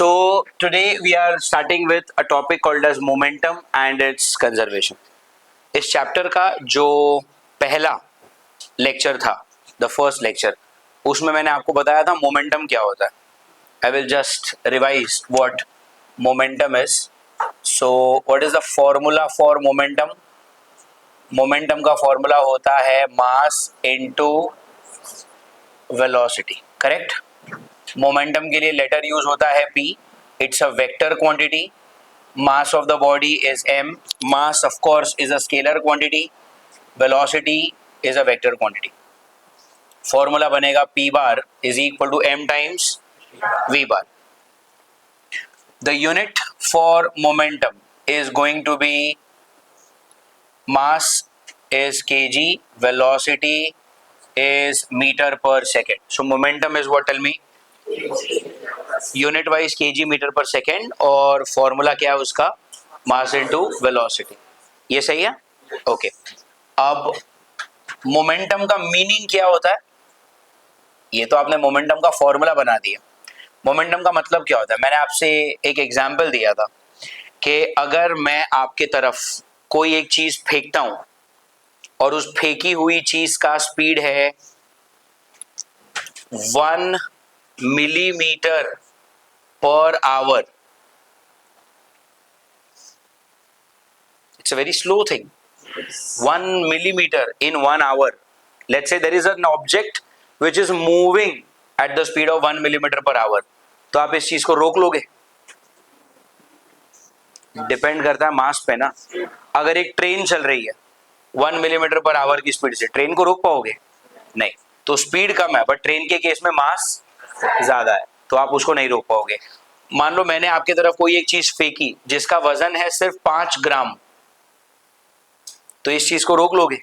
So today we are starting with a topic called as momentum and its conservation. इस chapter का जो पहला lecture था, the first lecture, उसमें मैंने आपको बताया था मोमेंटम क्या होता है. I will just revise what momentum is. So what is the formula for momentum? Momentum का फॉर्मूला होता है mass into velocity. Correct. Momentum के लिए लेटर यूज होता है p. It's a vector quantity. Mass of the body is m. Mass of course is a scalar quantity. Velocity is a vector quantity. Formula बनेगा p bar is equal to m times v bar. The unit for momentum is going to be mass is kg, velocity is meter per second. So momentum is what? Tell me. Unit wise kg meter per second और formula क्या है उसका? मास into velocity. ये सही है? Okay. अब momentum का meaning क्या होता है? ये तो आपने मोमेंटम का फॉर्मूला बना दिया. मोमेंटम का मतलब क्या होता है? मैंने आपसे एक एग्जांपल दिया था कि अगर मैं आपके तरफ कोई एक चीज फेंकता हूं और उस फेंकी हुई चीज का स्पीड है 1 millimetre per hour. It's a very slow thing. 1 millimeter in 1 hour. Let's say there is an object which is moving at the speed of 1 millimeter per hour. तो आप इस चीज को रोक लोगे? डिपेंड करता है मास पे ना. अगर एक ट्रेन चल रही है 1 मिलीमीटर पर आवर की स्पीड से, ट्रेन को रोक पाओगे? नहीं. तो स्पीड कम है बट ट्रेन के केस में मास ज्यादा है, तो आप उसको नहीं रोक पाओगे. मान लो मैंने आपकी तरफ कोई एक चीज फेंकी जिसका वजन है सिर्फ 5 ग्राम, तो इस चीज को रोक लोगे?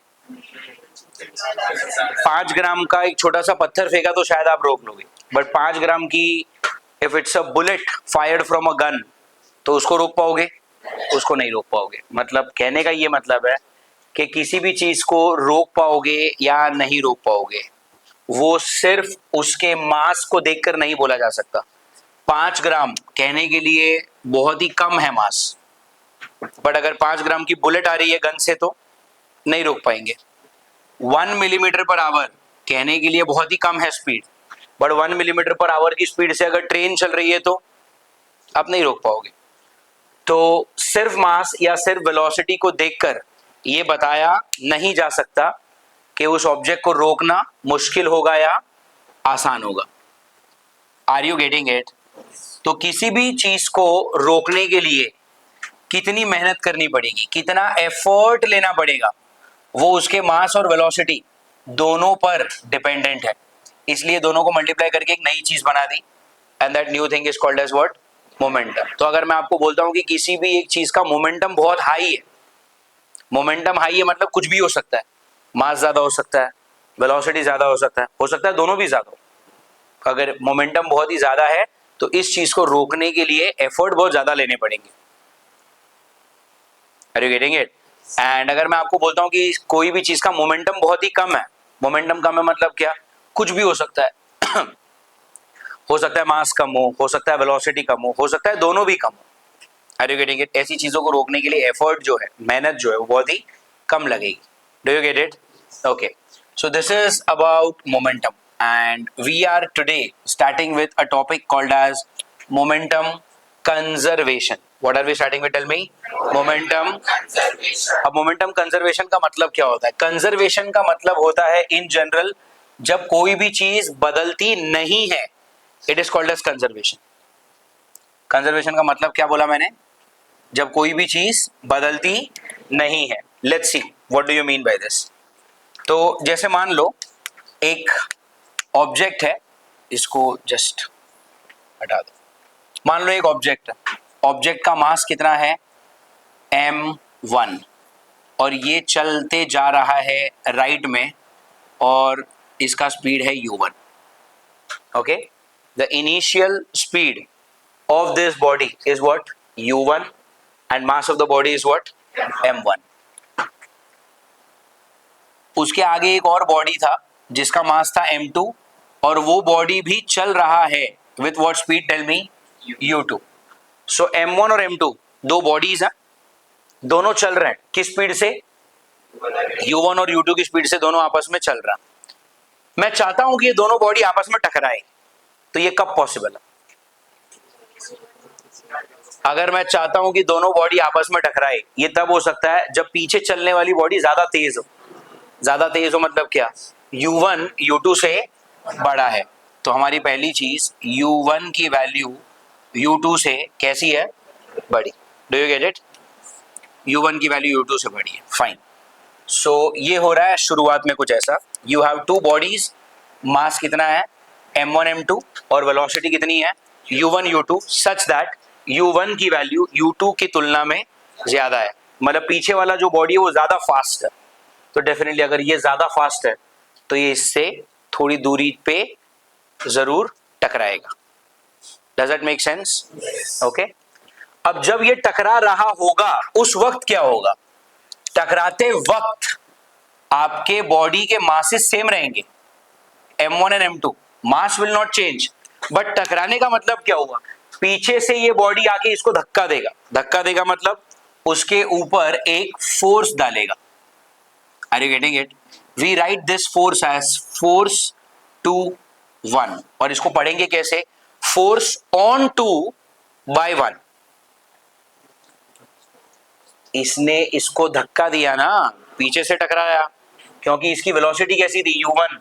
5 ग्राम का एक छोटा सा पत्थर फेंका तो शायद आप रोक लोगे, बट 5 ग्राम की if it's a bullet fired from a gun, तो उसको रोक पाओगे? उसको नहीं रोक पाओगे. मतलब कहने का ये मतलब है कि किसी भी चीज को रोक पाओगे या नहीं रोक पाओगे, वो सिर्फ उसके मास को देखकर नहीं बोला जा सकता. 5 ग्राम कहने के लिए बहुत ही कम है मास, बट अगर 5 ग्राम की बुलेट आ रही है गन से तो नहीं रोक पाएंगे. 1 मिलीमीटर पर आवर कहने के लिए बहुत ही कम है speed, but 1 millimetre per hour की स्पीड से अगर ट्रेन चल रही है तो आप नहीं रोक पाओगे. तो सिर्फ मास या सिर्फ वेलोसिटी को देखकर ये बताया नहीं जा सकता कि उस ऑब्जेक्ट को रोकना मुश्किल होगा या आसान होगा. Are you getting it? तो किसी भी चीज को रोकने के लिए कितनी मेहनत करनी पड़ेगी, कितना एफर्ट लेना पड़ेगा, वो उसके मास और वेलोसिटी दोनों पर डिपेंडेंट है. इसलिए दोनों को मल्टीप्लाई करके एक नई चीज बना दी, and that new thing is called as what? Momentum. तो अगर मैं आपको बोलता हूं कि किसी भी एक चीज का मोमेंटम बहुत हाई है, मोमेंटम हाई है मतलब कुछ भी हो सकता है. मास ज्यादा हो सकता है, वेलोसिटी ज्यादा हो सकता है दोनों भी ज्यादा हो. अगर मोमेंटम बहुत ही ज्यादा है तो इस चीज को रोकने के लिए एफर्ट बहुत ज्यादा लेने पड़ेंगे. Are you getting it? And अगर मैं आपको बोलता हूं कि कोई भी चीज का मोमेंटम बहुत ही कम है, मोमेंटम कम है मतलब क्या? कुछ भी हो सकता है. हो सकता है मास कम हो सकता है वेलोसिटी कम हो सकता है दोनों भी कम हो. Are you getting it? ऐसी चीजों को रोकने के लिए एफर्ट जो है, मेहनत जो है, वो बहुत ही कम लगेगी. Do you get it? Okay. So this is about momentum and we are today starting with a topic called as momentum conservation. What are we starting with? Tell me. Momentum. अब मोमेंटम कंजर्वेशन का मतलब क्या होता है? Conservation का मतलब होता है इन जनरल जब कोई भी चीज बदलती नहीं है, it is called as conservation. Conservation का मतलब क्या बोला मैंने? जब कोई भी चीज बदलती नहीं है. Let's see what do you mean by this. तो जैसे मान लो एक ऑब्जेक्ट है, इसको जस्ट हटा दो. मान लो एक ऑब्जेक्ट है, ऑब्जेक्ट का मास कितना है? m1, और ये चलते जा रहा है राइट में और इसका स्पीड है u1. Okay. The initial speed of this body is what? u1 and mass of the body is what? m1. उसके आगे एक और बॉडी था जिसका मास था m2 और वो बॉडी भी चल रहा है with what speed? Tell me. U2। So M1 और M2 दो बॉडीज हैं, दोनों चल रहे हैं किस स्पीड से? U1 और U2 की स्पीड से दोनों आपस में चल रहा है। मैं चाहता हूं कि ये दोनों बॉडी आपस में टकराए, तो ये कब पॉसिबल है? अगर मैं चाहता हूं कि दोनों बॉडी आपस में टकराए, ये तब हो सकता है जब पीछे चलने वाली बॉडी ज्यादा तेज हो। ज्यादा तेज हो मतलब क्या? U1 U2 से बड़ा है, तो हमारी पहली चीज U1 की वैल्यू U2 से कैसी है? बड़ी। Do you get it? U1 की वैल्यू U2 से बड़ी है, फाइन। सो ये हो रहा है शुरुआत में कुछ ऐसा, यू हैव टू बॉडीज, मास कितना है? M1 M2, और वेलोसिटी कितनी है? U1 U2, such that U1 की वैल्यू U2 की तुलना में ज्यादा है, मतलब पीछे वाला जो बॉडी है वो ज्यादा फास्ट है। तो डेफिनेटली अगर ये ज्यादा फास्ट है तो ये इससे थोड़ी दूरी पे जरूर टकराएगा। Does it make sense? Okay. अब जब ये टकरा रहा होगा उस वक्त क्या होगा? टकराते वक्त आपके बॉडी के मासेस सेम रहेंगे, M1 and M2, mass will not change, but टकराने का मतलब क्या हुआ? पीछे से ये बॉडी आके इसको धक्का देगा। धक्का देगा मतलब उसके ऊपर एक फोर्स डालेगा। Are you getting it? We write this force as force two 1, और इसको पढ़ेंगे कैसे? Force on 2 by 1। इसने इसको धक्का दिया ना, पीछे से टकराया, क्योंकि इसकी वेलोसिटी कैसी थी? U1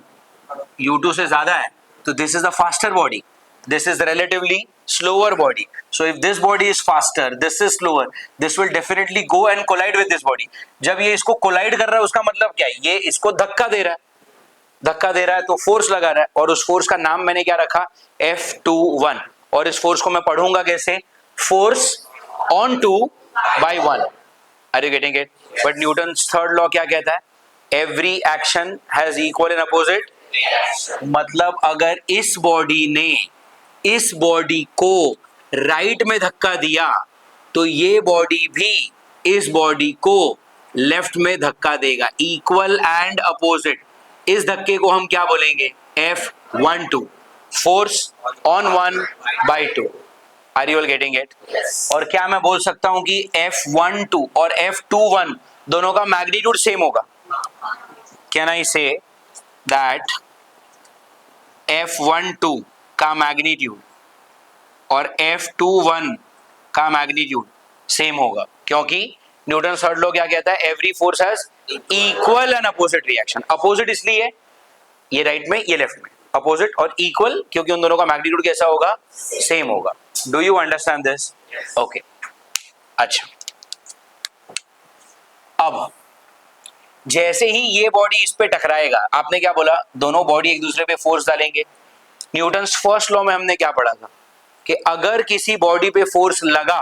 U2 से ज्यादा है, तो this is the faster body, this is relatively slower body. So if this body is faster, this is slower, this will definitely go and collide with this body. जब ये इसको collide कर रहा है उसका मतलब क्या है? ये इसको धक्का दे रहा है, धक्का दे रहा है तो फोर्स लगा रहा है, और उस फोर्स का नाम मैंने क्या रखा? F21। और इस फोर्स को मैं पढ़ूंगा कैसे? Force on 2 by 1। Are you getting it? But Newton's third law क्या कहता है? Every action has equal and opposite. मतलब अगर इस बॉडी ने इस बॉडी को राइट में धक्का दिया तो ये बॉडी भी इस बॉडी को लेफ्ट में धक्का देगा, इक्वल एंड अपोजिट। इस धक्के को हम क्या बोलेंगे? F12, force on 1 by 2। Are you all getting it? और क्या मैं बोल सकता हूं कि F12 और F21 दोनों का मैग्नीट्यूड सेम होगा? Can I say that F12 का मैग्नीट्यूड और F21 का मैग्नीट्यूड सेम होगा? क्योंकि न्यूटन थर्ड लॉ क्या कहता है? Every force has equal and opposite reaction. Opposite इसलिए ये राइट में ये लेफ्ट में, अपोजिट और इक्वल क्योंकि उन दोनों का मैग्नीट्यूड कैसा होगा? सेम होगा। Do you understand this? Okay. अच्छा, अब जैसे ही ये बॉडी इस पे टकराएगा, आपने क्या बोला? दोनों बॉडी एक दूसरे पे फोर्स डालेंगे। न्यूटन्स फर्स्ट लॉ में हमने क्या पढ़ा था कि अगर किसी बॉडी पे फोर्स लगा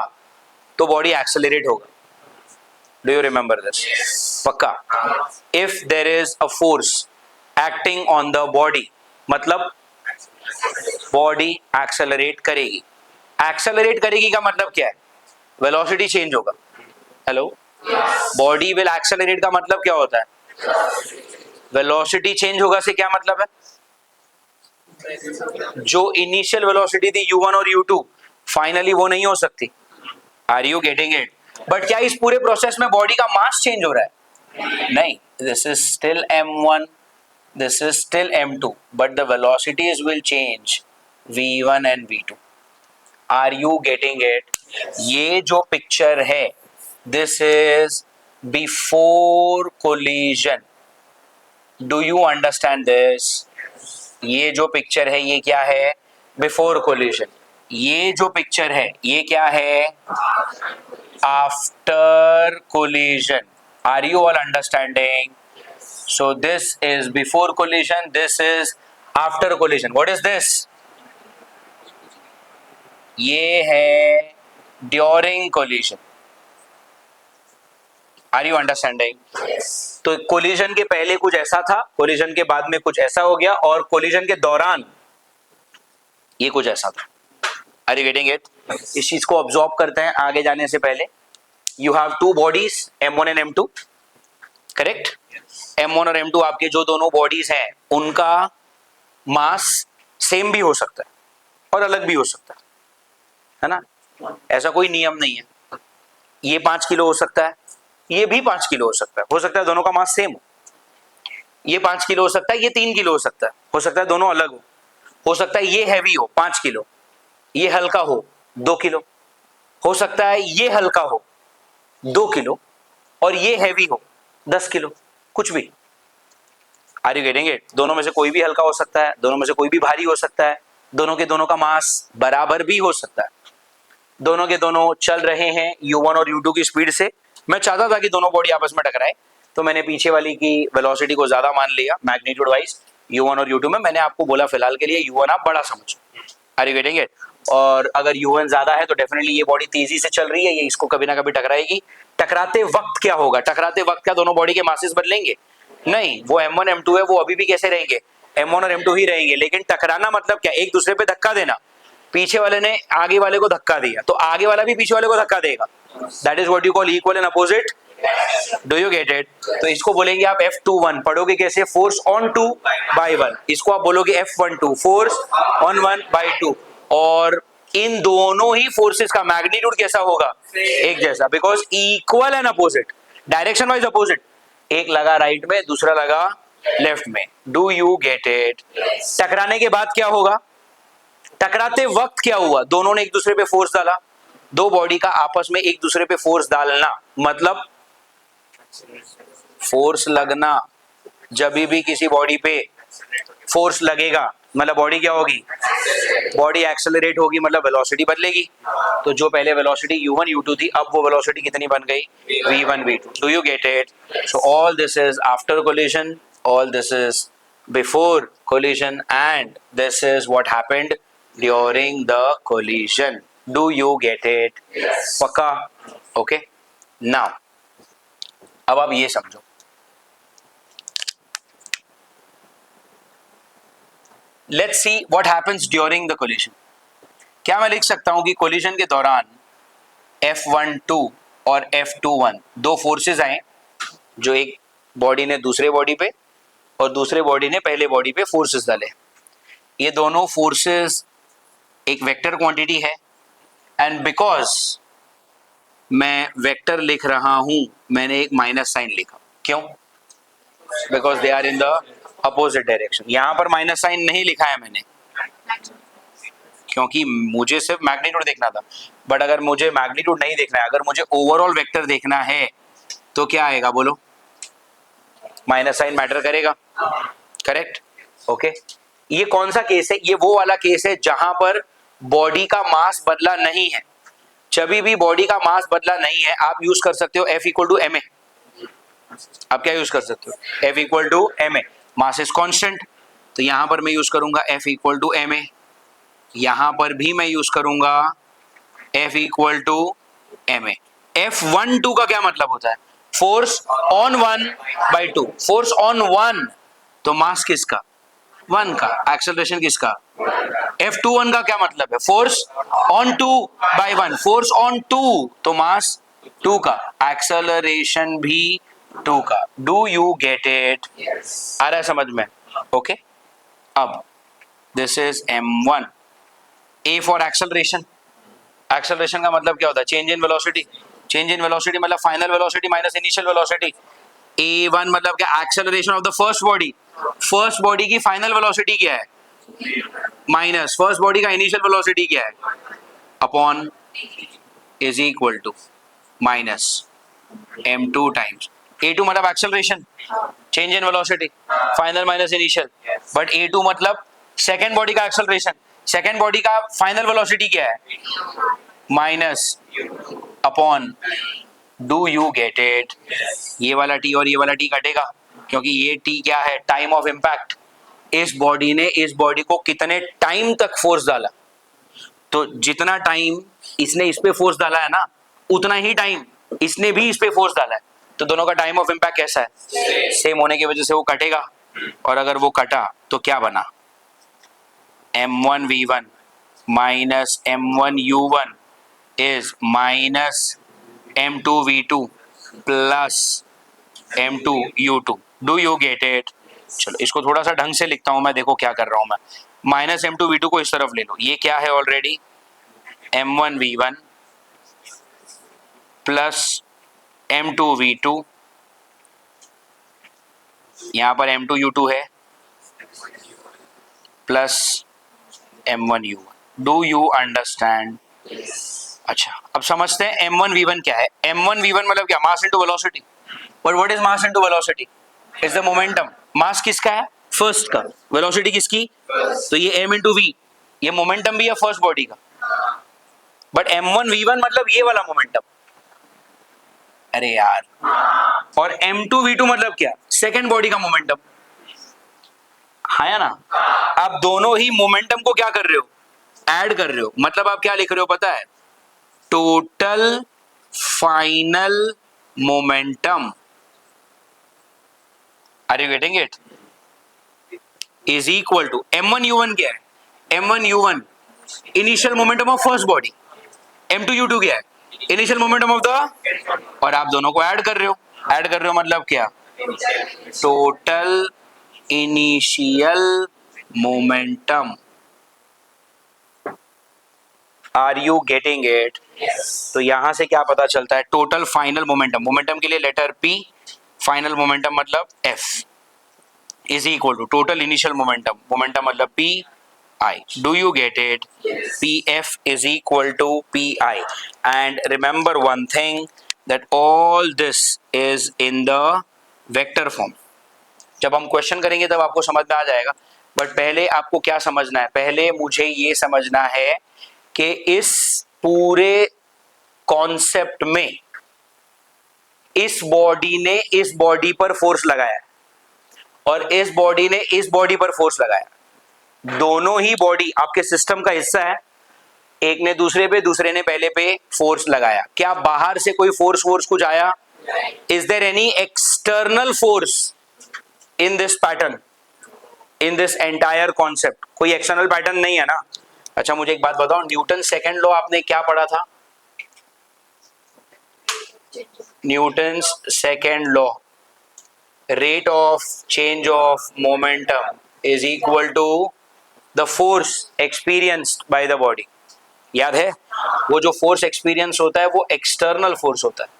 तो बॉडी एक्सेलरेट होगा। Do you remember this? पक्का? If there is a force acting on the body, मतलब बॉडी एक्सेलरेट करेगी। एक्सेलरेट करेगी का मतलब क्या है? वेलोसिटी चेंज होगा। हेलो, बॉडी विल एक्सेलरेट का मतलब क्या होता है? वेलोसिटी चेंज होगा से क्या मतलब है? जो इनिशियल वेलोसिटी थी U1 और U2 फाइनली वो नहीं हो सकती। Are you getting it? But क्या इस पूरे प्रोसेस में बॉडी का मास चेंज हो रहा है? नहीं, this is still M1, this is still M2, but the velocities will change V1 and V2. Are you getting it? ये जो पिक्चर है, this is before collision. Do you understand this? ये जो picture है ये क्या है? Before collision. ये जो पिक्चर है ये क्या है? After collision. Are you all understanding? So this is before collision, this is after collision. What is this? ये है during collision. Are you understanding? तो collision के पहले कुछ ऐसा था, collision के बाद में कुछ ऐसा हो गया, और collision के दौरान ये कुछ ऐसा था। Are you getting it? इस चीज को ऑब्जॉर्व करते हैं आगे जाने से पहले। You have two bodies, M1 and M2, correct? M1 और M2 आपके जो दोनों बॉडीज हैं उनका मास सेम भी हो सकता है और अलग भी हो सकता है ना, ऐसा कोई नियम नहीं है। ये 5 किलो हो सकता है, ये भी 5 किलो हो सकता है दोनों का मास सेम हो। ये 5 किलो हो सकता है, ये 3 किलो हो सकता है दोनों अलग हो सकता है ये हैवी हो 5 किलो, ये हल्का हो 2 किलो, हो सकता है ये हल्का हो 2 किलो और ये हैवी हो 10 किलो, कुछ भी। Are you getting it? दोनों में से कोई भी हल्का हो सकता है, दोनों में से कोई भी भारी हो सकता है, दोनों के दोनों का मास बराबर भी हो सकता है, दोनों के दोनों चल रहे हैं u1 और u2 की स्पीड से। मैं चाहता था कि दोनों बॉडी आपस में टकराए, तो मैंने पीछे वाली की वेलोसिटी को ज्यादा मान लिया मैग्नीट्यूड वाइज u1 और u2 में। मैंने आपको बोला फिलहाल के लिए u1 आप बड़ा समझो। Are you getting it? और अगर u1 ज्यादा है तो डेफिनेटली ये बॉडी तेजी से चल रही है, ये इसको कभी ना कभी टकराएगी। टकराते वक्त क्या होगा? टकराते वक्त क्या दोनों बॉडी के मासेस बदलेंगे? नहीं, वो m1 m2 है, वो अभी भी कैसे रहेंगे? m1 और m2 ही रहेंगे। लेकिन टकराना मतलब क्या? एक दूसरे पे धक्का देना। पीछे वाले ने आगे वाले को धक्का दिया तो आगे वाला भी पीछे वाले को धक्का देगा। That is what you call equal and opposite. Do you get it? तो इसको बोलेंगे आप F21। पढ़ोगे कैसे? Force on 2 by 1। इसको आप बोलोगे F12, फोर्स ऑन 1 बाय 2। और इन दोनों ही फोर्सेस का मैग्नीट्यूड कैसा होगा? एक जैसा, because equal and opposite, direction wise opposite. एक लगा राइट में, दूसरा लगा लेफ्ट में। Do you get it? टकराने के बाद क्या होगा? टकराते वक्त क्या हुआ? दोनों ने एक दूसरे पे फोर्स डाला। दो बॉडी का आपस में एक दूसरे पे फोर्स डालना मतलब फोर्स लगना। जब भी किसी बॉडी पे फोर्स लगेगा मतलब बॉडी क्या होगी? बॉडी एक्सेलरेट होगी, मतलब वेलोसिटी बदलेगी। तो जो पहले वेलोसिटी u1 u2 थी, अब वो वेलोसिटी कितनी बन गई? v1 v2। Do you get it? So all this is after collision, all this is before collision, and this is what happened during the collision. Do you get it? पक्का? Okay. Now अब आप ये समझो, let's see what happens during the collision. क्या मैं लिख सकता हूं कि कोलिजन के दौरान F12 और F21 दो फोर्सेस आए, जो एक बॉडी ने दूसरे बॉडी पे और दूसरे बॉडी ने पहले बॉडी पे फोर्सेस डाले। ये दोनों फोर्सेस एक वेक्टर क्वांटिटी है, एंड बिकॉज मैं वेक्टर लिख रहा हूं, मैंने एक माइनस साइन लिखा। क्यों? Because they are in the opposite direction. यहां पर माइनस साइन नहीं लिखा है मैंने, क्योंकि मुझे सिर्फ मैग्नीट्यूड देखना था। बट अगर मुझे मैग्नीट्यूड नहीं देखना है, अगर मुझे ओवरऑल वेक्टर देखना है, तो क्या आएगा बोलो? माइनस साइन मैटर करेगा, करेक्ट? ओके। ये कौन सा केस है? ये वो वाला केस है जहां पर बॉडी का मास बदला नहीं है। जब भी बॉडी का मास बदला नहीं है, आप यूज कर सकते हो F इक्वल टू ma। आप क्या यूज कर सकते हो? F equal to ma। Mass is constant, तो यहां पर मैं यूज करूंगा F इक्वल टू ma। यहां पर भी मैं यूज करूंगा F equal to ma। F12 का क्या मतलब होता है? Force on 1 by 2। Force on 1 तो मास किसका? 1 का। एक्सेलरेशन किसका? F21 का क्या मतलब है? Force on 2 by 1। Force on 2 तो मास 2 का, एक्सेलरेशन भी 2 का। Do you get it? आ रहा है समझ में? ओके। अब this is m1। a for acceleration. Acceleration का मतलब क्या होता है? Change in velocity. Change in velocity मतलब final velocity minus initial velocity. a1 मतलब क्या? Acceleration of the first body. First body की फाइनल वेलोसिटी क्या है? माइनस फर्स्ट बॉडी का इनिशियल वेलोसिटी क्या है? Upon is equal to minus m2 times a2 मतलब acceleration, change in velocity, final minus initial. But a2 मतलब second body का acceleration. Second body का फाइनल वेलोसिटी क्या है? Minus upon. Do you get it? ये वाला t और ये वाला t कटेगा, क्योंकि ये t क्या है? Time of impact. इस बॉडी ने इस बॉडी को कितने टाइम तक फोर्स डाला, तो जितना टाइम इसने इस पे फोर्स डाला है ना, उतना ही टाइम इसने भी इस पे फोर्स डाला है। तो दोनों का टाइम ऑफ इम्पैक्ट कैसा है? सेम होने की वजह से वो कटेगा। और अगर वो कटा तो क्या बना? m1 v1 minus m1 u1 is minus m2 v2 plus m2 u2। Do you get it? चलो इसको थोड़ा सा ढंग से लिखता हूं मैं, देखो क्या कर रहा हूं मैं। माइनस m2 v2 को इस तरफ ले लो, ये क्या है? ऑलरेडी m1v1 प्लस m2v2, यहां पर m2u2 है, plus m1u1. Do you understand? अच्छा, अब समझते हैं m1v1 क्या है. m1v1 मतलब क्या? Mass into velocity. But what is mass into velocity? Is the momentum. Mass किसका है? फर्स्ट का. वेलोसिटी किसकी? तो ये m इंटू v, ये मोमेंटम भी है फर्स्ट बॉडी का. बट m1v1 मतलब ये वाला मोमेंटम. अरे यार. और m2v2 मतलब क्या? सेकेंड बॉडी का मोमेंटम. हाँ या ना? आप दोनों ही मोमेंटम को क्या कर रहे हो? ऐड कर रहे हो. मतलब आप क्या लिख रहे हो पता है? Total final momentum. Are you getting it? Is equal to m1u1 क्या है? m1u1 initial momentum of first body. m2u2 क्या है? Initial momentum of the. और आप दोनों को ऐड कर रहे हो. ऐड कर रहे हो मतलब क्या? Total initial momentum. Are you getting it? तो यहां से क्या पता चलता है? Total final momentum. मोमेंटम के लिए लेटर P, फाइनल मोमेंटम मतलब F, is equal to total initial momentum. Momentum मतलब PI. Do you get it? PF is equal to PI. And remember one thing, that all this is in the vector form. जब हम question करेंगे तब आपको समझ में आ जाएगा. But पहले आपको क्या समझना है? पहले मुझे ये समझना है कि इस पूरे कॉन्सेप्ट में इस बॉडी ने इस बॉडी पर फोर्स लगाया और इस बॉडी ने इस बॉडी पर फोर्स लगाया. दोनों ही बॉडी आपके सिस्टम का हिस्सा है. एक ने दूसरे पे, दूसरे ने पहले पे फोर्स लगाया. क्या बाहर से कोई फोर्स कुछ आया? Is there any external force in this pattern, in this entire concept? कोई एक्सटर्नल पैटर्न नहीं है ना. अच्छा, मुझे एक बात बताओ, न्यूटन सेकंड लॉ आपने क्या पढ़ा था? Newton second law, rate of change of momentum is equal to the force experienced by the body. याद है? वो जो फोर्स एक्सपीरियंस होता है वो एक्सटर्नल फोर्स होता है.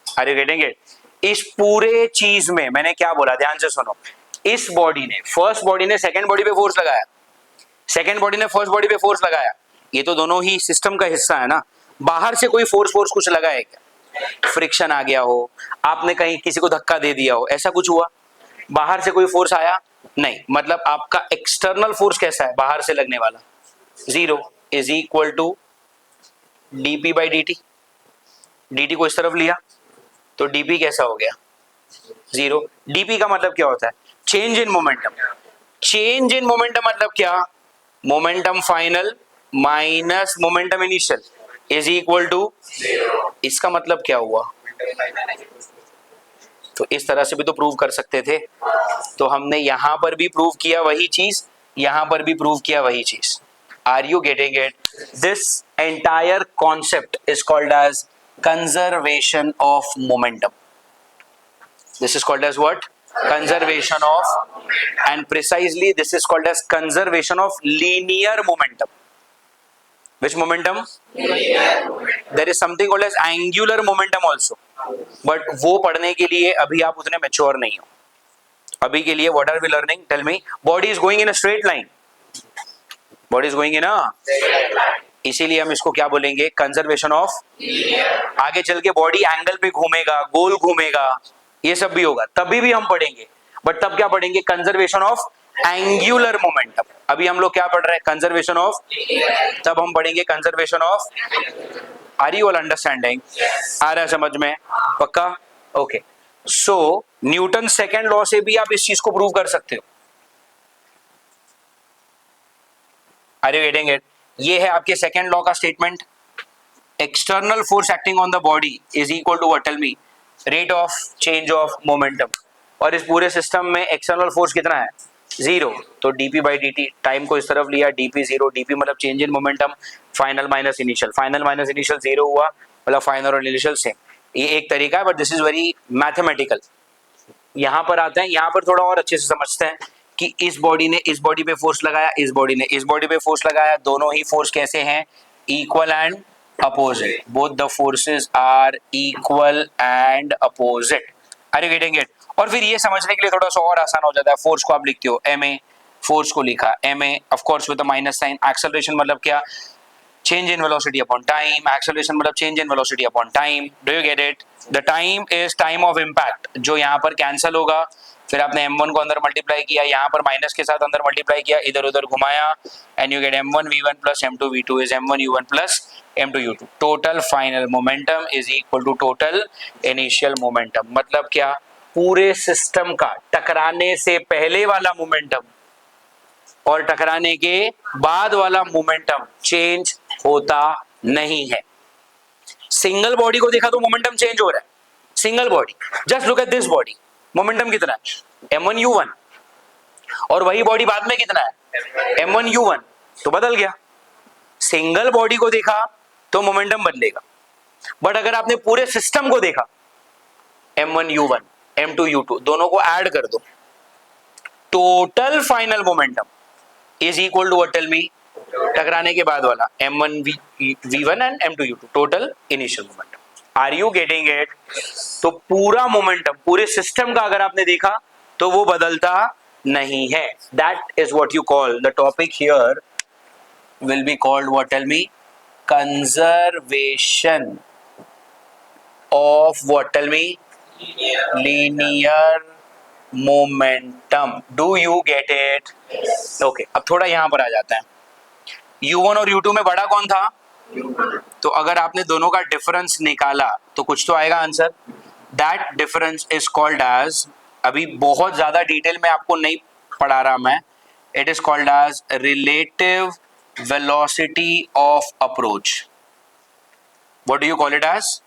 Are you getting it? इस पूरे चीज में मैंने क्या बोला, ध्यान से सुनो. इस बॉडी ने, फर्स्ट बॉडी ने सेकंड बॉडी पे फोर्स लगाया, सेकंड बॉडी ने फर्स्ट बॉडी पे फोर्स लगाया. ये तो दोनों ही सिस्टम का हिस्सा है ना. बाहर से कोई फोर्स कुछ लगा है क्या? फ्रिक्शन आ गया हो, आपने कहीं किसी को धक्का दे दिया हो, ऐसा कुछ हुआ? बाहर से कोई फोर्स आया नहीं. मतलब आपका एक्सटर्नल फोर्स कैसा है? बाहर से लगने वाला. Zero is equal to dp by dt. dt को इस तरफ लिया तो dp कैसा हो गया? जीरो. dp का मतलब क्या होता है? Change in momentum. Change in momentum मतलब क्या? Momentum final minus momentum initial is equal to. इसका मतलब क्या हुआ? तो इस तरह से भी तो प्रूव कर सकते थे. तो हमने यहां पर भी प्रूव किया वही चीज, यहां पर भी प्रूव किया वही चीज. Are you getting it? This entire concept is called as conservation of momentum. This is called as what? Conservation of, and precisely this is called as conservation of linear momentum. Which momentum? There is something called as angular momentum also. But वो पढ़ने के लिए अभी आप उतने mature नहीं हो. अभी के लिए what are we learning? Tell me. Body is going in a straight line. Body is going in a. इसीलिए हम इसको क्या बोलेंगे? Conservation of. आगे चल के बॉडी एंगल पे घूमेगा, गोल घूमेगा, ये सब भी होगा, तभी भी हम पढ़ेंगे. बट तब क्या पढ़ेंगे? Conservation of angular momentum. अभी हम लोग क्या पढ़ रहे हैं? Conservation of. तब हम पढ़ेंगे conservation of. Are you all understanding? आ रहा है समझ में? पक्का? Okay. So Newton second law से भी आप इस चीज को प्रूव कर सकते हो. Are you getting it? ये है आपके सेकेंड लॉ का statement. External force acting on the body is equal to what? Tell me. Rate of change of momentum. और इस पूरे सिस्टम में एक्सटर्नल फोर्स कितना है? जीरो. तो dp बाई dt, टाइम को इस तरफ लिया, dp जीरो. dp मतलब change in momentum, final minus initial. Final minus initial zero हुआ, मतलब फाइनल और इनिशियल सेम. ये एक तरीका है, but this is very mathematical. यहां पर आते हैं, यहां पर थोड़ा और अच्छे से समझते हैं कि इस बॉडी ने इस बॉडी पे फोर्स लगाया, इस बॉडी ने इस बॉडी पे फोर्स लगाया. दोनों ही फोर्स कैसे हैं? equal and opposite. Both the forces are equal and opposite. Are you getting it? और फिर ये समझने के लिए थोड़ा सा और आसान हो जाता है. फोर्स को आप लिखते हो ma, फोर्स को लिखा ma of course with a minus sign. Acceleration मतलब क्या? Change in velocity upon time. Acceleration मतलब change in velocity upon time. Do you get it? The time is time of impact. जो यहाँ पर cancel होगा, फिर आपने m1 को अंदर मल्टीप्लाई किया, यहाँ पर माइनस के साथ अंदर मल्टीप्लाई किया, इधर उधर घुमाया, and you get m1 v1 plus m2 v2 is m1 u1 plus m2 u2. Total final momentum is equal to total initial momentum. मतलब क्या? पूरे सिस्टम का टकराने से पहले वाला मोमेंटम और टकराने के बाद वाला मोमेंटम चेंज होता नहीं है. सिंगल बॉडी को देखा तो मोमेंटम चेंज हो रहा है. Single body, just look at this body, momentum कितना है? m1 u1. और वही बॉडी बाद में कितना है? m1 u1. तो बदल गया. सिंगल बॉडी को देखा तो मोमेंटम बदलेगा, बट अगर आपने पूरे सिस्टम को देखा, m1 u1 m2 u2 दोनों को ऐड कर दो, total final momentum is equal to what? Tell me. टकराने के बाद वाला m1 v1 and m2 u2 total initial momentum. Are you getting it? तो पूरा मोमेंटम पूरे सिस्टम का अगर आपने देखा तो वो बदलता नहीं है. That is what you call, the topic here will be called what? Tell me. Conservation of what? Tell me. Linear momentum. Do you get it? Okay, अब थोड़ा यहां पर आ जाते हैं. u1 और u2 में बड़ा कौन था? तो अगर आपने दोनों का डिफरेंस निकाला तो कुछ तो आएगा answer. That difference is called as, अभी बहुत ज्यादा डिटेल में आपको नहीं पढ़ा रहा मैं, it is called as relative velocity of approach. What do you call it as?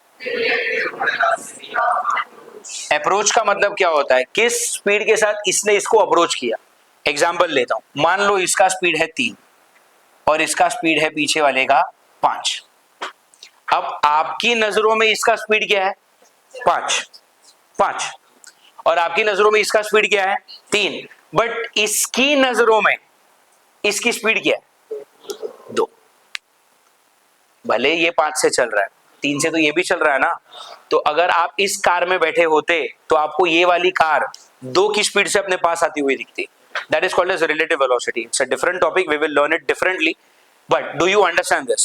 Approach का मतलब क्या होता है? किस स्पीड के साथ इसने इसको अप्रोच किया. एग्जाम्पल लेता हूं, मान लो इसका स्पीड है 3 और इसका स्पीड है पीछे वाले का 5. अब आपकी नजरों में इसका स्पीड क्या है? 5. और आपकी नजरों में इसका स्पीड क्या है? 3. बट इसकी नजरों में इसकी स्पीड क्या है? 2. भले ये 5 से चल रहा है, 3 से तो ये भी चल रहा है ना. तो अगर आप इस कार में बैठे होते तो आपको ये वाली कार 2 की स्पीड से अपने पास आती हुई दिखती. That is called as relative velocity. It's a different topic. We will learn it differently. But do you understand this?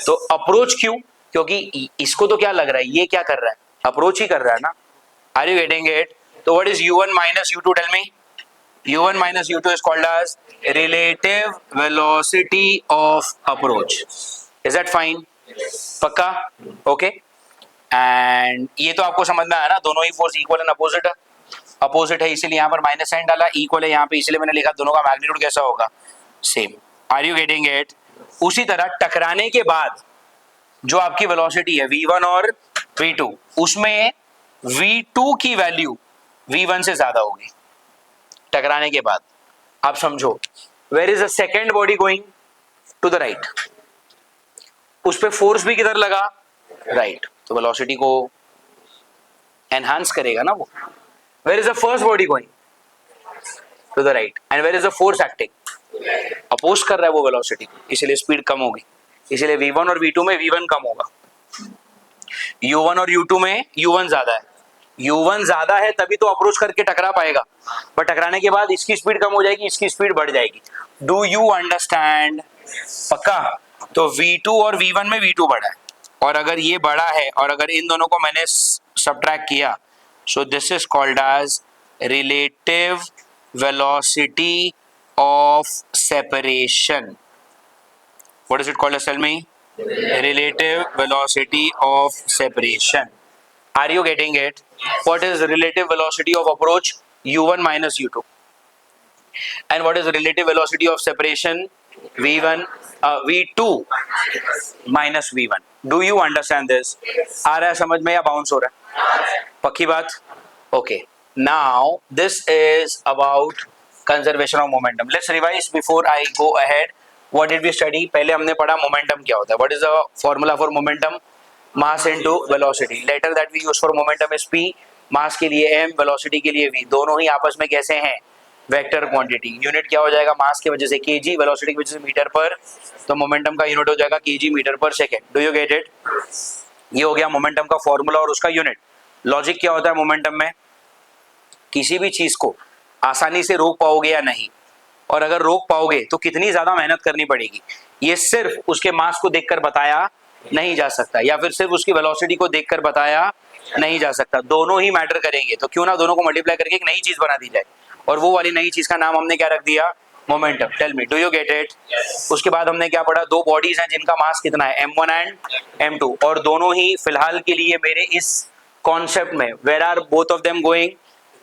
तो approach क्यों? क्योंकि इसको तो क्या लग रहा है, ये क्या कर रहा है? अप्रोच ही कर रहा है ना. Are you getting it? तो what is u1 minus u2? Tell me. u1 minus u2 is called as relative velocity of approach. Is that fine? पक्का? Okay. And ये तो आपको समझ में आया ना, दोनों ही फोर्स इक्वल एंड अपोजिट है. अपोजिट है इसीलिए यहाँ पर माइनस साइन डाला, इक्वल है यहाँ पे इसलिए मैंने लिखा दोनों का मैग्नीट्यूड कैसा होगा? Same. Are you getting it? उसी तरह टकराने के बाद जो आपकी वेलोसिटी है v1 और v2, उसमें v2 की वैल्यू v1 से ज्यादा होगी टकराने के बाद. आप समझो, where is the second body going? To the right. उस पर फोर्स भी किधर लगा? राइट. तो वेलोसिटी को एनहांस करेगा ना वो. Where is the first body going? To the right. And where is the force acting? Oppose कर रहा है वो velocity को, इसलिए स्पीड कम होगी. इसलिए v1 और v2 में v1 कम होगा, u1 और u2 में u1 ज्यादा है. u1 ज्यादा है तभी तो अप्रोच करके टकरा पाएगा, बट टकराने के बाद इसकी स्पीड कम हो जाएगी, इसकी स्पीड बढ़ जाएगी. Do you understand? पक्का? तो v2 और v1 में v2 बड़ा है, और अगर ये बड़ा है और अगर इन दोनों को मैंने सब्ट्रैक्ट किया, so this is called as relative velocity of separation. What is it called as? Tell me. Relative velocity of separation. Are you getting it? What is relative velocity of approach? u1 minus u2. And what is relative velocity of separation? v2 minus v1. Do you understand this? आ रहा है समझ में या bounce हो रहा है? पक्की बात? Okay. Now this is about conservation of momentum. Let's revise before I go ahead. What did we study? पहले हमने पढ़ा momentum क्या होता है. What is the formula for momentum? Mass into velocity. Letter that we use for momentum is P. Mass के लिए M, velocity के लिए V. दोनों ही आपस में कैसे हैं? Vector quantity. यूनिट क्या हो जाएगा मास की वजह से केजी, वेलोसिटी की वजह से मीटर पर, तो मोमेंटम का यूनिट हो जाएगा केजी मीटर पर second. Do you get it? ये हो गया मोमेंटम का फॉर्मूला और उसका यूनिट। लॉजिक क्या होता है मोमेंटम में, किसी भी चीज को आसानी से रोक पाओगे या नहीं, और अगर रोक पाओगे तो कितनी ज्यादा मेहनत करनी पड़ेगी, ये सिर्फ उसके मास को देखकर बताया नहीं जा सकता, या फिर सिर्फ उसकी वेलोसिटी को देखकर बताया नहीं जा सकता। दोनों ही मैटर करेंगे, तो क्यों ना दोनों को मल्टीप्लाई करके एक नई चीज बना दी जाए, और वो वाली नई चीज का नाम हमने क्या रख दिया, momentum. Tell me, do you get it? उसके बाद हमने क्या पढ़ा, दो बॉडीज हैं जिनका मास कितना है, m1 एंड m2, और दोनों ही फिलहाल के लिए मेरे इस कॉन्सेप्ट में, where are both of them going,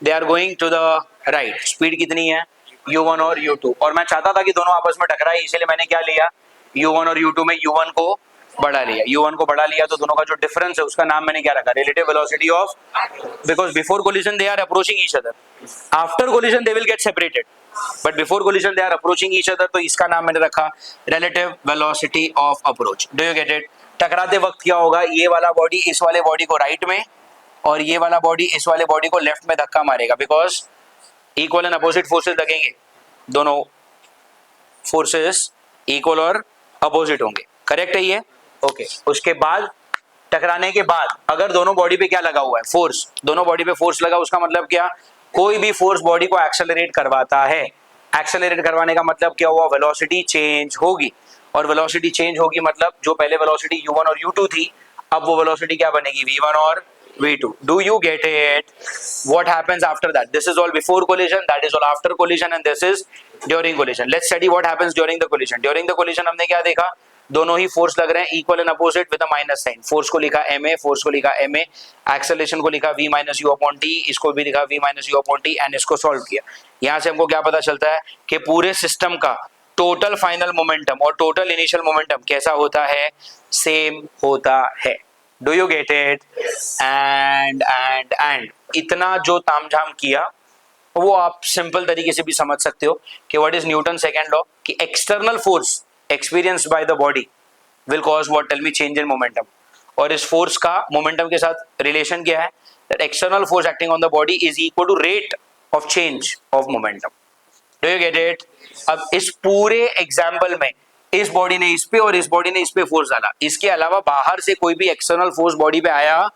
they are going to the right. Speed कितनी है, u1 और u2, और मैं चाहता था कि दोनों आपस में टकराए, इसलिए मैंने क्या लिया, u1 और u2 में u1 को बढ़ा लिया, u1 को बढ़ा लिया, तो दोनों का जो डिफरेंस है उसका नाम मैंने क्या रखा, relative velocity of, because before collision they are approaching each other, after collision they will get separated, but before collision they are approaching each other, तो इसका नाम मैंने रखा relative velocity of approach. Do you get it? टकराते वक्त क्या होगा, ये वाला बॉडी इस वाले बॉडी को राइट में, और ये वाला बॉडी इस वाले बॉडी को लेफ्ट में धक्का मारेगा, because equal and opposite forces लगेंगे, दोनों फोर्सेस इक्वल और अपोजिट होंगे, करेक्ट है ये? ओके। उसके बाद टकराने के बाद अगर दोनों बॉडी पे क्या लगा हुआ है, फोर्स, दोनों बॉडी पे फोर्स लगा, उसका मतलब क्या, कोई भी फोर्स बॉडी को एक्सेलरेट करवाता है, एक्सेलरेट करवाने का मतलब क्या हुआ, वेलोसिटी चेंज होगी, और वेलोसिटी चेंज होगी मतलब जो पहले वेलोसिटी u1 और u2 थी, अब वो वेलोसिटी क्या बनेगी, v1 और v2। Do you get it? What happens after that? This is all before collision, that is all after collision, and this is during collision. Let's study what happens during the collision. During the collision हमने क्या देखा, दोनों ही force लग रहे हैं equal and opposite with a minus sign. Force को लिखा ma, force को लिखा ma, एक्सेलरेशन को लिखा v minus you upon T, इसको भी लिखा v minus you upon T, and इसको सॉल्व किया। यहाँ से हमको क्या पता चलता है कि पूरे सिस्टम का टोटल फाइनल मोमेंटम और टोटल इनिशियल मोमेंटम कैसा होता है, सेम होता है। Do you get it? And इतना जो तामझाम किया वो आप सिंपल तरीके से भी समझ सकते हो कि what is Newton second law, कि external force experienced by the body will cause what, tell me, change in momentum, और इस फोर्स का मोमेंटम के साथ रिलेशन क्या है, that external force acting on the body is equal to rate of change of momentum. Do you get it? अब इस पूरे एग्जाम्पल में इस बॉडी ने इस पे और इस बॉडी ने इस पे फोर्स डाला, इसके अलावा बाहर से कोई भी एक्सटर्नल फोर्स बॉडी पे आया,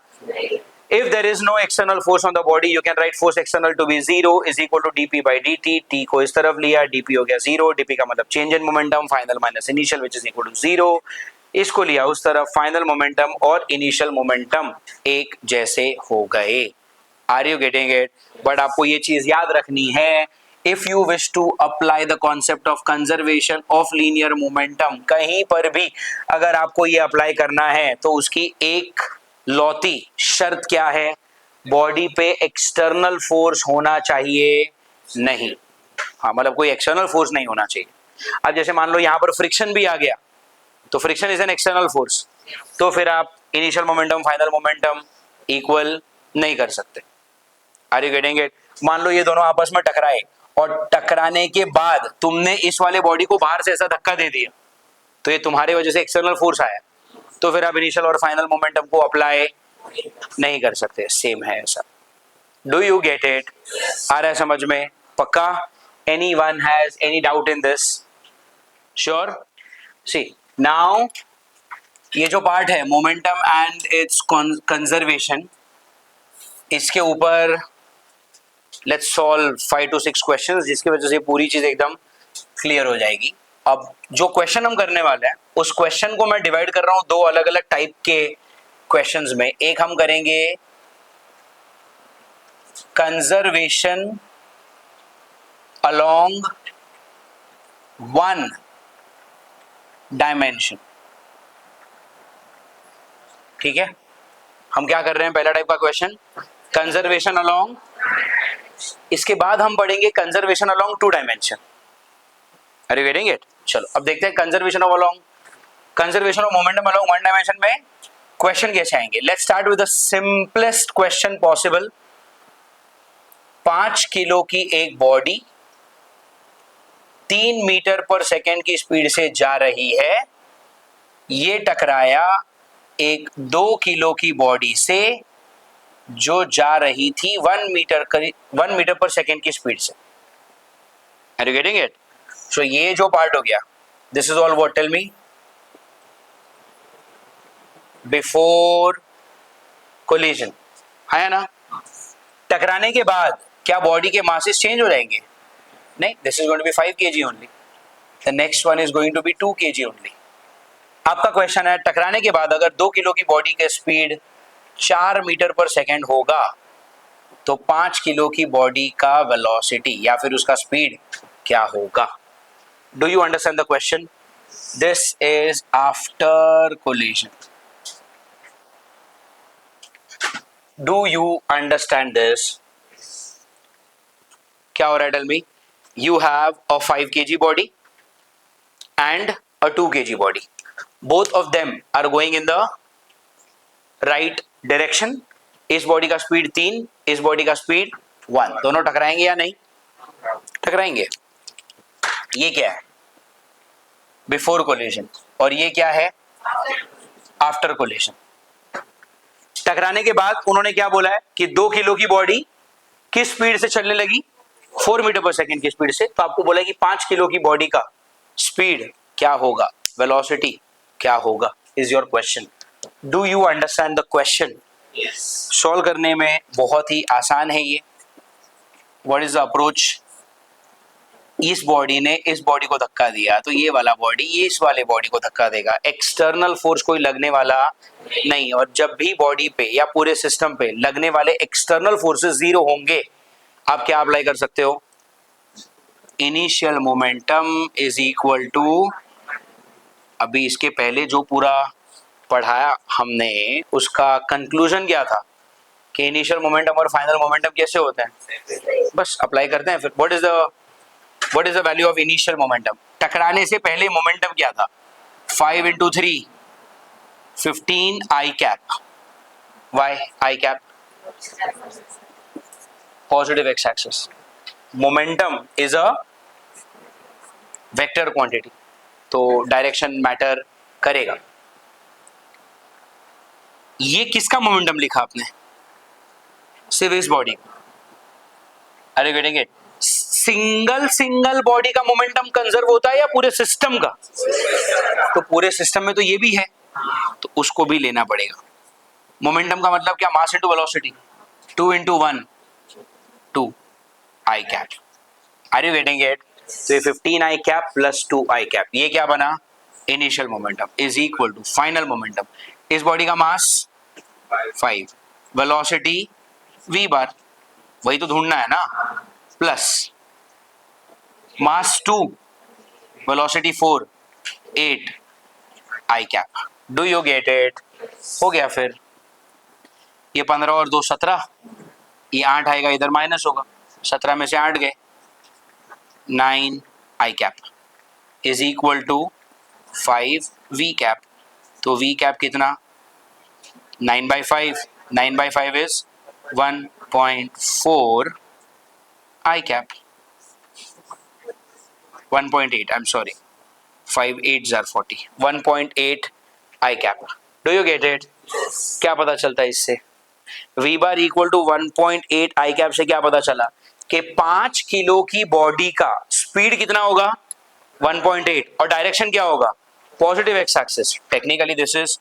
if there is no external force on the body, you can write force external to be 0 is equal to dp by dt। t को इस तरफ लिया, dp हो गया 0, dp का मतलब change in momentum, final minus initial which is equal to 0, इसको लिया उस तरफ, फाइनल मोमेंटम और इनिशियल मोमेंटम एक जैसे हो गए। Are you getting it? But आपको ये चीज याद रखनी है, if you wish to apply the concept of conservation of linear momentum, कहीं पर भी अगर आपको ये अप्लाई करना है तो उसकी एक लौती शर्त क्या है, बॉडी पे एक्सटर्नल फोर्स होना चाहिए नहीं। हाँ, मतलब कोई एक्सटर्नल फोर्स नहीं होना चाहिए। अब जैसे मान लो यहाँ पर फ्रिक्शन भी आ गया, तो friction is an external force, तो फिर आप initial momentum final momentum equal नहीं कर सकते। Are you getting it? मान लो ये दोनों आपस में टकराए, और टकराने के बाद तुमने इस वाले बॉडी को बाहर से ऐसा धक्का दे दिया, तो ये तुम्हारी वजह से एक्सटर्नल फोर्स आया, तो फिर आप इनिशियल और फाइनल मोमेंटम को अप्लाई नहीं कर सकते। सेम है ऐसा। Do you get it? आ रहा है समझ में? पक्का? anyone has any doubt in this? Sure? See, now ये जो पार्ट है मोमेंटम एंड इट्स कंजर्वेशन, इसके ऊपर लेट्स सॉल्व 5 to 6 क्वेश्चंस, जिसकी वजह से पूरी चीज एकदम क्लियर हो जाएगी। अब जो क्वेश्चन हम करने वाले हैं उस क्वेश्चन को मैं डिवाइड कर रहा हूं दो अलग अलग टाइप के क्वेश्चंस में। एक हम करेंगे कंजर्वेशन अलोंग वन डायमेंशन, ठीक है? हम क्या कर रहे हैं, पहला टाइप का क्वेश्चन कंजर्वेशन अलोंग, इसके बाद हम पढ़ेंगे conservation along 2 dimension. Are you getting it? चलो अब देखते हैं conservation of along, conservation of momentum along 1 dimension में क्वेश्चन कैसे आएंगे। Let's start with the simplest question possible. 5 kilo की एक बॉडी 3 मीटर पर सेकेंड की स्पीड से जा रही है, ये टकराया एक 2 किलो की बॉडी से जो जा रही थी 1 मीटर पर सेकेंड की स्पीड से। Are you getting it? So ये जो पार्ट हो गया, this is all what, tell me, before collision, है ना? टकराने के बाद क्या बॉडी के मासेस चेंज हो जाएंगे? नहीं, this is going to be 5 kg only, the next one is going to be 2 kg only. आपका क्वेश्चन है, टकराने के बाद अगर 2 किलो की बॉडी का स्पीड 4 मीटर पर सेकेंड होगा तो 5 किलो की बॉडी का वेलोसिटी या फिर उसका स्पीड क्या होगा? Do you understand the question? This is after collision. Do you understand this? क्या हो रहा है? Tell me. You have a 5 kg body and a 2 kg body. Both of them are going in the right direction. इस body का speed 3, इस body का speed 1. दोनों टकराएंगे या नहीं? टकराएंगे. ये क्या है? Before collision. और ये क्या है? After collision. टकराने के बाद उन्होंने क्या बोला है कि 2 किलो की बॉडी किस स्पीड से चलने लगी? 4 मीटर पर सेकेंड की स्पीड से. तो आपको बोला कि 5 किलो की बॉडी का स्पीड क्या होगा, वेलोसिटी क्या होगा, is your question. Do you understand the question? Solve करने में बहुत ही आसान है ये. What is the approach? इस बॉडी ने इस बॉडी को धक्का दिया तो ये वाला बॉडी ये इस वाले बॉडी को धक्का देगा. एक्सटर्नल फोर्स कोई लगने वाला नहीं. और जब भी बॉडी पे या पूरे सिस्टम पे लगने वाले एक्सटर्नल फोर्सेस जीरो होंगे, आप क्या अप्लाई कर सकते हो? Initial momentum is equal to, अभी इसके पहले जो पूरा पढ़ाया हमने उसका कंक्लूजन क्या था कि इनिशियल मोमेंटम और फाइनल मोमेंटम कैसे होते हैं? बस अप्लाई करते हैं फिर. What is the value of initial momentum? टकराने से पहले मोमेंटम क्या था? 5 into 3 15 I cap. Why I cap? Positive x-axis. Momentum is a vector quantity, तो डायरेक्शन मैटर करेगा. ये किसका मोमेंटम लिखा आपने? सिर्फ इस body. Are you getting it? Single body का मोमेंटम कंजर्व होता है या पूरे सिस्टम का? तो पूरे सिस्टम में तो ये भी है, तो उसको भी लेना पड़ेगा. मोमेंटम का मतलब क्या? Mass into velocity. 2 into 1 2 I cap. Are you getting it? तो 15 I cap plus 2 I cap, ये क्या बना? Initial momentum is equal to final momentum. इस बॉडी का मास 5, वेलोसिटी v बार, वही तो ढूंढना है ना, plus mass 2, velocity 4, 8 I cap. Do you get it? हो गया. फिर ये 15 और 2 17, ये 8 आएगा, इधर माइनस होगा, 17 में से 8 गए, 9 I cap is equal to 5 V cap. तो V cap कितना? 9/5. 9/5 is 1.4 I cap. 1.8, I'm sorry, 5 8s are 40. 1.8 I cap. Do you get it? क्या पता चलता है इससे? V bar equal to 1.8 I cap से क्या पता चला कि 5 किलो की बॉडी का स्पीड कितना होगा? 1.8. और डायरेक्शन क्या होगा? Positive x axis. Technically this is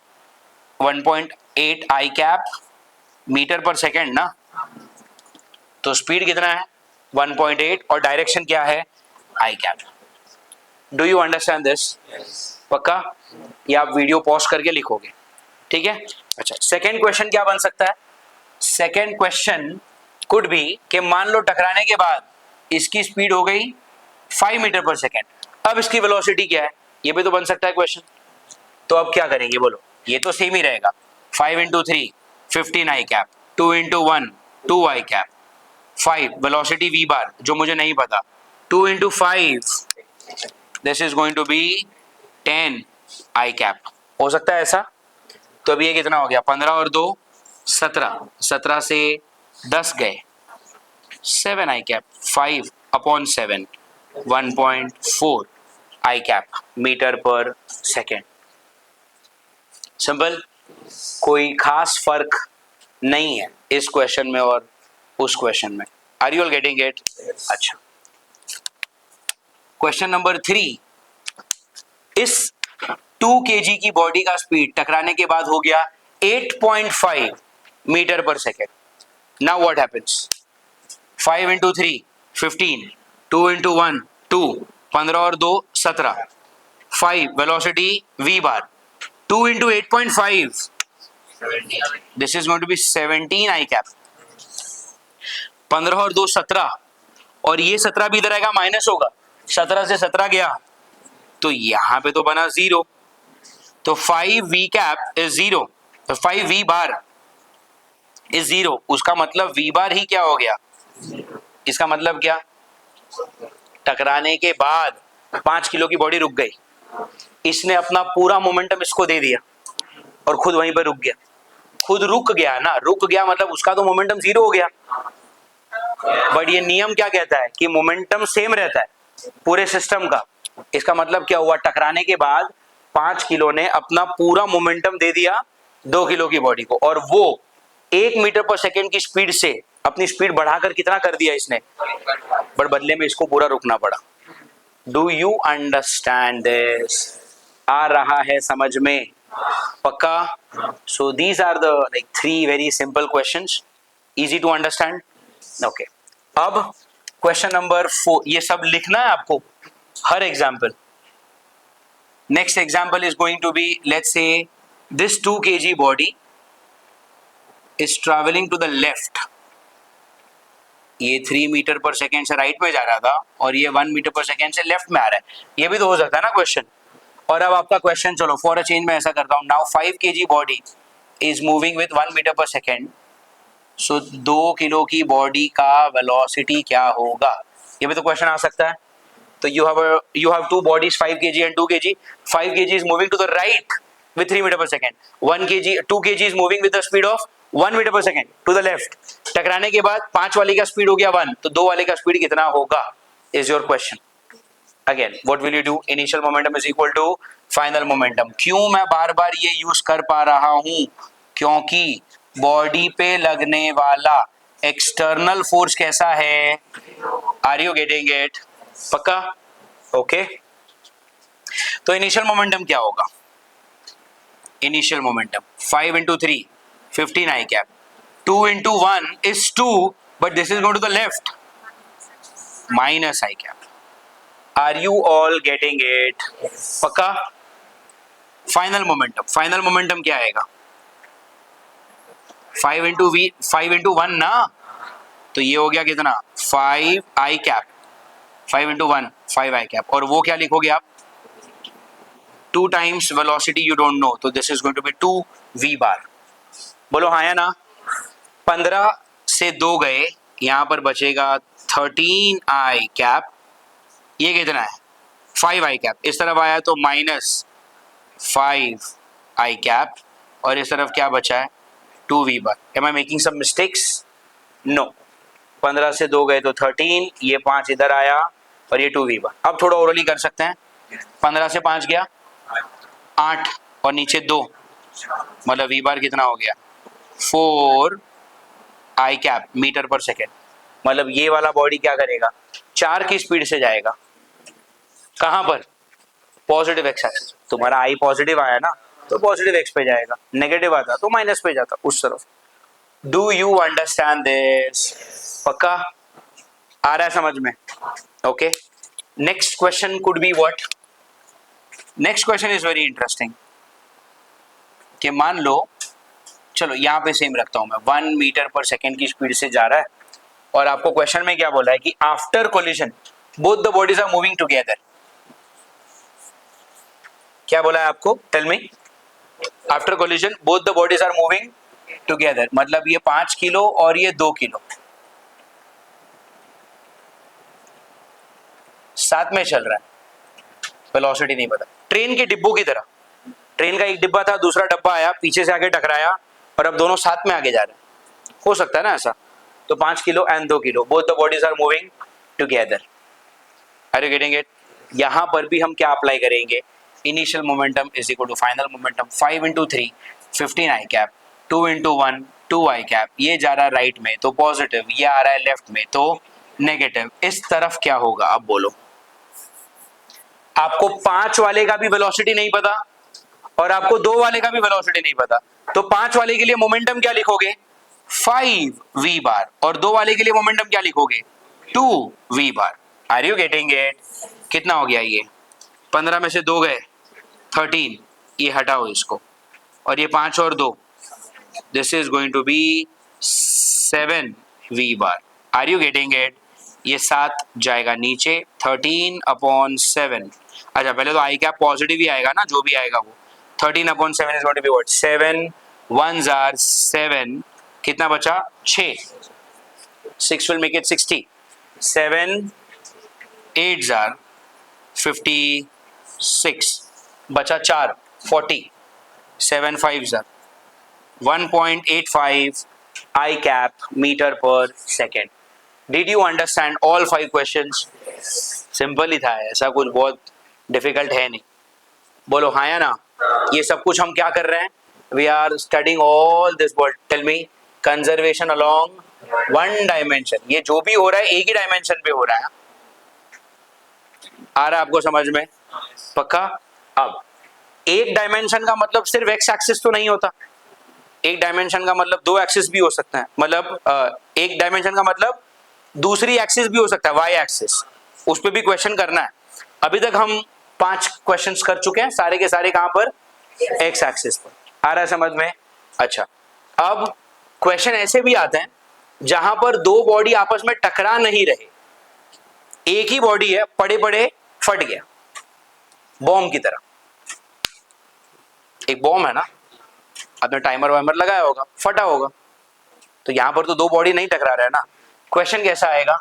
1.8 I cap metre पर सेकेंड ना. तो स्पीड कितना है? 1.8 और डायरेक्शन क्या है? I cap. Do you understand this? पक्का? ये आप वीडियो पॉज करके लिखोगे, ठीक है? अच्छा, सेकेंड क्वेश्चन क्या बन सकता है? सेकेंड क्वेश्चन कुड बी कि मान लो टकराने के बाद इसकी स्पीड हो गई 5 मीटर पर सेकेंड, अब इसकी वेलोसिटी क्या है? ये भी तो बन सकता है क्वेश्चन. तो अब क्या करेंगे बोलो? ये तो सेम ही रहेगा. 5 into 3 15 I cap, 2 into 1 2 I cap, 5 velocity v bar जो मुझे नहीं पता, 2 into 5 this is going to be 10 I cap. हो सकता है ऐसा? तो अभी ये कितना हो गया? 15 और 2 17, 17 से 10 गए, 7 I cap. 5 upon 7 1.4 I cap metre पर सेकेंड. सिंपल. कोई खास फर्क नहीं है इस क्वेश्चन में और उस क्वेश्चन में. Are you all getting it? अच्छा, क्वेश्चन नंबर 3, इस 2 kg की बॉडी का स्पीड टकराने के बाद हो गया 8.5 मीटर पर second. Now what happens? 5 into 3 15, 2 into 1 2, 15 और 2 17, 5 velocity v bar, 2 into 8.5, this is going to be 17 I cap. 15 और 2 17, और ये 17 भी इधर आएगा, माइनस होगा, 17 से 17 गया तो यहां पे तो बना 0, तो 5v cap is 0, तो 5v बार is 0. उसका मतलब v बार ही क्या हो गया? इसका मतलब क्या? टकराने के बाद 5 किलो की बॉडी रुक गई, इसने अपना पूरा मोमेंटम इसको दे दिया और खुद वहीं पर रुक गया. खुद रुक गया ना, रुक गया मतलब उसका तो मोमेंटम 0 हो गया. बट ये नियम क्या कहता है कि मोमेंटम सेम रहता है पूरे सिस्टम का. इसका मतलब क्या हुआ? टकराने के बाद 5 किलो ने अपना पूरा मोमेंटम दे दिया 2 किलो की बॉडी को, और वो 1 मीटर पर सेकेंड की स्पीड से अपनी स्पीड बढ़ाकर कितना कर दिया इसने, बट बदले में इसको पूरा रुकना पड़ा. Do you understand this? आ रहा है समझ में? पक्का? So these are the like 3 very simple questions, easy to understand. Okay, अब क्वेश्चन नंबर 4, ये सब लिखना है आपको हर example. Next example is going to be, let's say this 2 kg body is traveling to the left. ये 3 metre पर second से राइट में जा रहा था और ये 1 मीटर पर सेकेंड से लेफ्ट में आ रहा है. ये भी तो हो सकता है ना क्वेश्चन. और अब आपका क्वेश्चन, चलो फॉर अ चेंज मैं ऐसा करता हूं. Now 5 kg body is moving with 1 metre पर सेकेंड, सो 2 किलो की बॉडी का वेलोसिटी क्या होगा? ये भी तो क्वेश्चन आ सकता है. तो you have two bodies, 5 kg and 2 kg. 5 kg is moving to the right with 3 meter per second. 2 kg is moving with the speed of 1 meter per second to the left. टकराने के बाद 5 वाले का speed हो गया 1, तो 2 वाले का स्पीड कितना होगा? Is your question. Again, what will you do? Initial momentum is equal to final momentum. क्यों मैं बार बार ये यूज कर पा रहा हूं? क्योंकि बॉडी पे लगने वाला एक्सटर्नल फोर्स कैसा है? Are you getting it? पक्का? ओके. तो इनिशियल मोमेंटम क्या होगा? Initial momentum 5 into 3 15 I cap, 2 into 1 is 2, but this is going to the left, minus I cap. Are you all getting it? पक्का? Final momentum क्या आएगा? 5 into 1 ना, तो ये हो गया कितना? 5 I cap. 5 into 1 5 I cap. और वो क्या लिखोगे आप? 2 times velocity you don't know, तो this is going to be 2 v bar. बोलो हाँ या ना? 15 से 2 गए, यहां पर बचेगा 13 I cap. ये कितना है? 5 I cap. इस तरफ आया तो माइनस 5 I cap, और इस तरफ क्या बचा है? 2 v bar. Am I making some mistakes? No. 15 से 2 गए तो 13, ये 5 इधर आया और ये 2 v bar. अब थोड़ा ओरली कर सकते हैं. 15 से 5 गया 8, और नीचे 2, मतलब v बार कितना हो गया? 4 I cap मीटर पर सेकेंड. मतलब ये वाला बॉडी क्या करेगा? 4 की स्पीड से जाएगा. कहां पर? Positive x axis. तुम्हारा I पॉजिटिव आया ना, तो पॉजिटिव एक्स पे जाएगा. नेगेटिव आता तो माइनस पे जाता उस तरफ. Do you understand this? पक्का? आ रहा है समझ में? Okay. Next question could be what? Next question is very interesting. कि मान लो, चलो यहां पे सेम रखता हूं मैं, 1 मीटर पर सेकेंड की स्पीड से जा रहा है, और आपको क्वेश्चन में क्या बोला है कि after collision both the bodies are moving together. क्या बोला है आपको? Tell me. After collision both the bodies are moving together, मतलब ये 5 किलो और ये 2 किलो साथ में चल रहा है. वेलोसिटी नहीं पता. ट्रेन के डिब्बों की तरह. ट्रेन का एक डिब्बा था, दूसरा डब्बा आया, पीछे से आके टकराया, और अब दोनों साथ में आगे जा रहे हैं. हो सकता है ना ऐसा? तो 5 kilo and 2 kilo, both the bodies are moving together. Are you getting it? यहां पर भी हम क्या अप्लाई करेंगे? Initial momentum is equal to final momentum. 5 into 3 15 I cap, 2 into 1 2 I cap. ये जा रहा है राइट में तो पॉजिटिव, ये आ रहा है लेफ्ट में तो नेगेटिव. इस तरफ क्या होगा? अब बोलो. आपको 5 वाले का भी वेलोसिटी नहीं पता और आपको 2 वाले का भी वेलोसिटी नहीं पता, तो 5 वाले के लिए मोमेंटम क्या लिखोगे? 5v बार, और 2 वाले के लिए मोमेंटम क्या लिखोगे? 2v bar. Are you getting it? कितना हो गया ये? 15 में से 2 गए 13, ये हटाओ इसको, और ये 5 और 2, this is going to be 7v bar. Are you getting it? ये 7 जाएगा नीचे, 13/7। अच्छा पहले तो आई कैप पॉजिटिव ही आएगा ना, जो भी आएगा वो 13/7 is going to be what? 7 1s are 7, कितना बचा? 6, 6 will make it 60, 7 8s are 56, बचा 4 40, 7 5s are 1.85 I cap meter per second. Did you understand all 5 questions? Simple ही था, ऐसा कुछ बहुत डिफिकल्ट है नहीं। बोलो हाँ या ना? ये सब कुछ हम क्या कर रहे हैं? We are studying all this world. Tell me, conservation along one dimension, ये जो भी हो रहा है एक ही डायमेंशन पे हो रहा है। आ रहा है आपको समझ में? पक्का? अब एक डायमेंशन का मतलब सिर्फ एक्स एक्सिस तो नहीं होता, एक डायमेंशन का मतलब 2 एक्सिस भी हो सकता है, मतलब एक डायमेंशन का मतलब दूसरी एक्सिस भी हो सकता है, वाई एक्सिस, उस पर भी क्वेश्चन करना है। अभी तक हम 5 क्वेश्चंस कर चुके हैं, सारे के सारे कहां पर? एक्स एक्सिस पर। आ रहा है समझ में? अच्छा, अब क्वेश्चन ऐसे भी आते हैं जहां पर 2 बॉडी आपस में टकरा नहीं रहे, एक ही बॉडी है, पड़े पड़े फट गया, बॉम्ब की तरह। एक बॉम्ब है ना, आपने टाइमर वाइमर लगाया होगा, फटा होगा, तो यहां पर तो 2 बॉडी नहीं टकरा रहे ना। क्वेश्चन कैसा आएगा?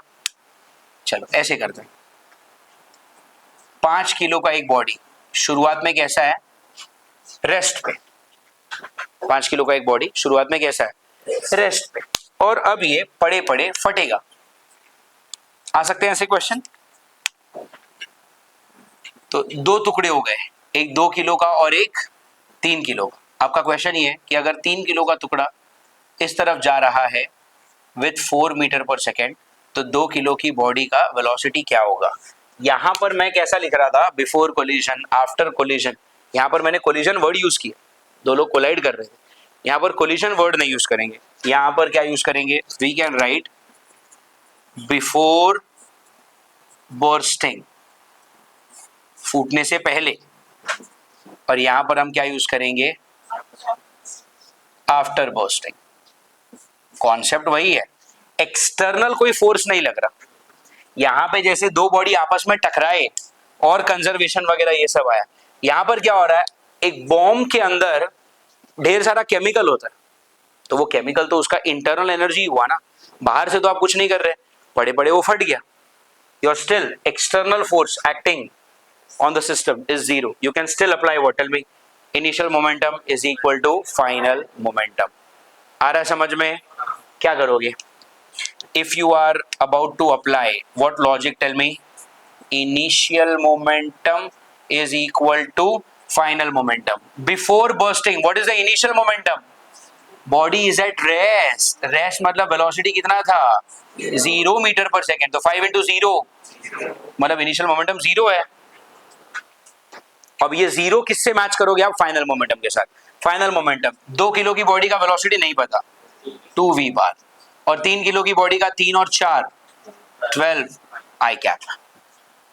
चलो ऐसे करते हैं, 5 किलो का एक बॉडी शुरुआत में कैसा है? रेस्ट पे। 5 किलो का एक बॉडी शुरुआत में कैसा है? रेस्ट पे, और अब ये पड़े पड़े फटेगा। आ सकते हैं ऐसे क्वेश्चन? तो 2 टुकड़े हो गए, एक 2 किलो का और एक 3 किलो का। आपका क्वेश्चन ये है कि अगर 3 किलो का टुकड़ा इस तरफ जा रहा है विथ 4 मीटर पर सेकेंड, तो 2 किलो की बॉडी का वेलोसिटी क्या होगा? यहां पर मैं कैसा लिख रहा था? Before collision, after collision. यहां पर मैंने कोलिजन वर्ड यूज किया, 2 लोग कोलाइड कर रहे थे। यहां पर कोलिजन वर्ड नहीं यूज करेंगे, यहां पर क्या यूज करेंगे? We can write before bursting, फूटने से पहले, और यहां पर हम क्या यूज करेंगे? After bursting. कॉन्सेप्ट वही है, एक्सटर्नल कोई फोर्स नहीं लग रहा। यहां पे जैसे 2 बॉडी आपस में टकराए और कंजर्वेशन वगैरह ये सब आया, यहां पर क्या हो रहा है? एक बॉम्ब के अंदर ढेर सारा केमिकल होता है, तो वो केमिकल तो उसका इंटरनल एनर्जी हुआ ना, बाहर से तो आप कुछ नहीं कर रहे, पड़े पड़े वो फट गया। Your still external force acting on the system is 0. You can still apply what? Tell me. Initial momentum is equal to final momentum. आ रहा है समझ में? क्या करोगे? If you are about to apply, what logic? Tell me. Initial momentum is equal to final momentum. Before bursting, what is the initial momentum? Body is at rest. Rest मतलब velocity कितना था? 0 metre पर second, तो 5 into 0 मतलब initial momentum 0 है। अब ये 0 किससे मैच करोगे आप? फाइनल मोमेंटम के साथ। फाइनल मोमेंटम, 2 किलो की बॉडी का वेलोसिटी नहीं पता, 2v बार, और 3 किलो की बॉडी का 3 और 4 12 आई कैप।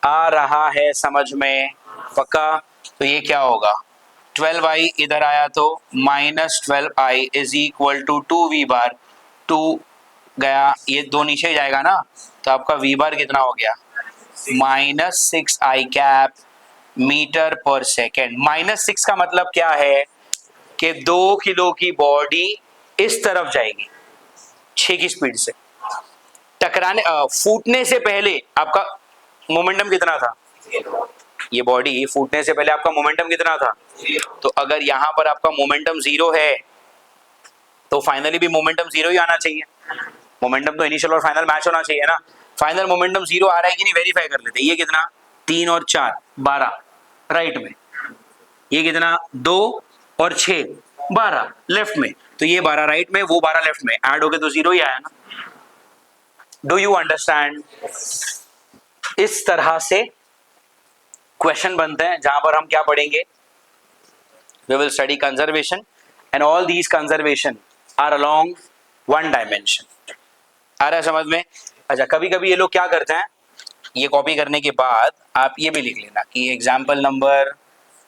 आ रहा है समझ में? पक्का? तो ये क्या होगा? 12i इधर आया तो -12i is equal to 2v बार, 2 गया, ये 2 नीचे जाएगा ना, तो आपका v बार कितना हो गया? -6i कैप मीटर पर सेकेंड। -6 का मतलब क्या है? कि 2 किलो की बॉडी इस तरफ जाएगी 6 की स्पीड से, टकराने फूटने से पहले आपका मोमेंटम कितना था? ये बॉडी फूटने से पहले आपका मोमेंटम कितना था? तो अगर यहां पर आपका मोमेंटम 0 है, तो फाइनली भी मोमेंटम 0 ही आना चाहिए। मोमेंटम तो इनिशियल और फाइनल मैच होना चाहिए ना। फाइनल मोमेंटम 0 आ रहा है कि नहीं, वेरीफाई कर लेते। ये कितना? 3 और 4 12 राइट में, ये कितना? 2 और 6 12 लेफ्ट में, तो ये 12 राइट में, वो 12 लेफ्ट में, ऐड हो गए तो 0 ही आया ना। Do you understand? इस तरह से क्वेश्चन बनते हैं जहां पर हम क्या पढ़ेंगे, we will study conservation and all these conservation are along one dimension. आ रहा है समझ में? अच्छा, कभी कभी ये लोग क्या करते हैं, ये कॉपी करने के बाद आप ये भी लिख लेना कि एग्जाम्पल नंबर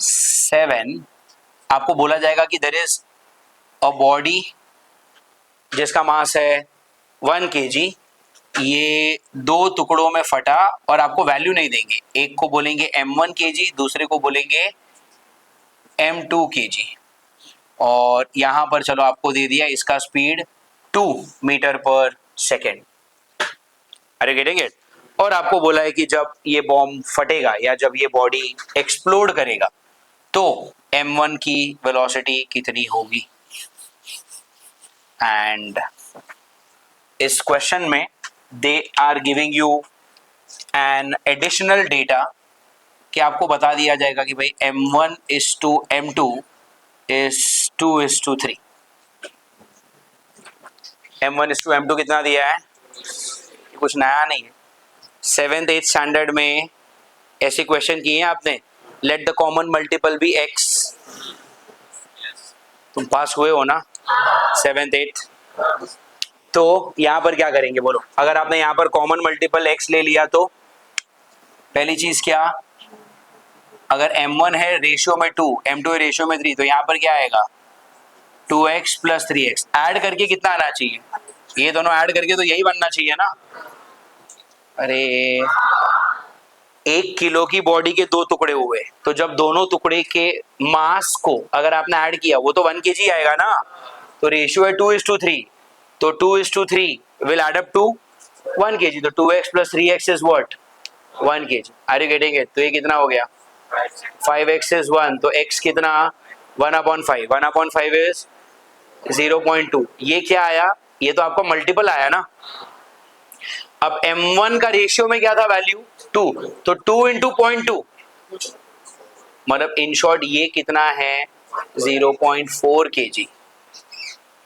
7 आपको बोला जाएगा कि देयर इज अ बॉडी जिसका मास है 1 kg, ये दो टुकड़ों में फटा और आपको वैल्यू नहीं देंगे, एक को बोलेंगे m1 kg, दूसरे को बोलेंगे m2 kg, और यहां पर चलो आपको दे दिया इसका स्पीड 2 मीटर पर सेकेंड। अरे गेटिंग इट? और आपको बोला है कि जब ये बॉम्ब फटेगा या जब ये बॉडी एक्सप्लोड करेगा तो m1 की वेलोसिटी कितनी होगी। एंड इस क्वेश्चन में they are giving you an additional data कि आपको बता दिया जाएगा कि भाई m1 is to m2 is 2:3। m1 is to m2 कितना दिया है, कुछ नया नहीं है, 7th 8th स्टैंडर्ड में ऐसे क्वेश्चन किए हैं आपने। Let the common multiple be x, तुम पास हुए हो ना 7th 8th। तो यहां पर क्या करेंगे बोलो, अगर आपने यहां पर कॉमन मल्टीपल x ले लिया तो पहली चीज क्या, अगर m1 है रेशियो में 2, m2 है रेशियो में 3, तो यहां पर क्या आएगा 2x प्लस 3x। ऐड करके कितना आना चाहिए, ये दोनों ऐड करके तो यही बनना चाहिए ना। अरे 1 किलो की बॉडी के दो टुकड़े हुए, तो जब दोनों टुकड़े के मास को अगर आपने ऐड किया वो तो 1 kg आएगा ना, तो रेशियो है 2:3, तो 2:3 will add up to 1 kg, तो 2x plus 3x is what 1 kg। Are you getting it? तो ये कितना हो गया 5x इज 1, तो x कितना 1/5, 1/5 इज 0.2। ये क्या आया, ये तो आपका मल्टीपल आया ना। अब m1 का रेशियो में क्या था वैल्यू 2, तो 2 इंटू 0.2, मतलब इन शॉर्ट ये कितना है 0.4 kg,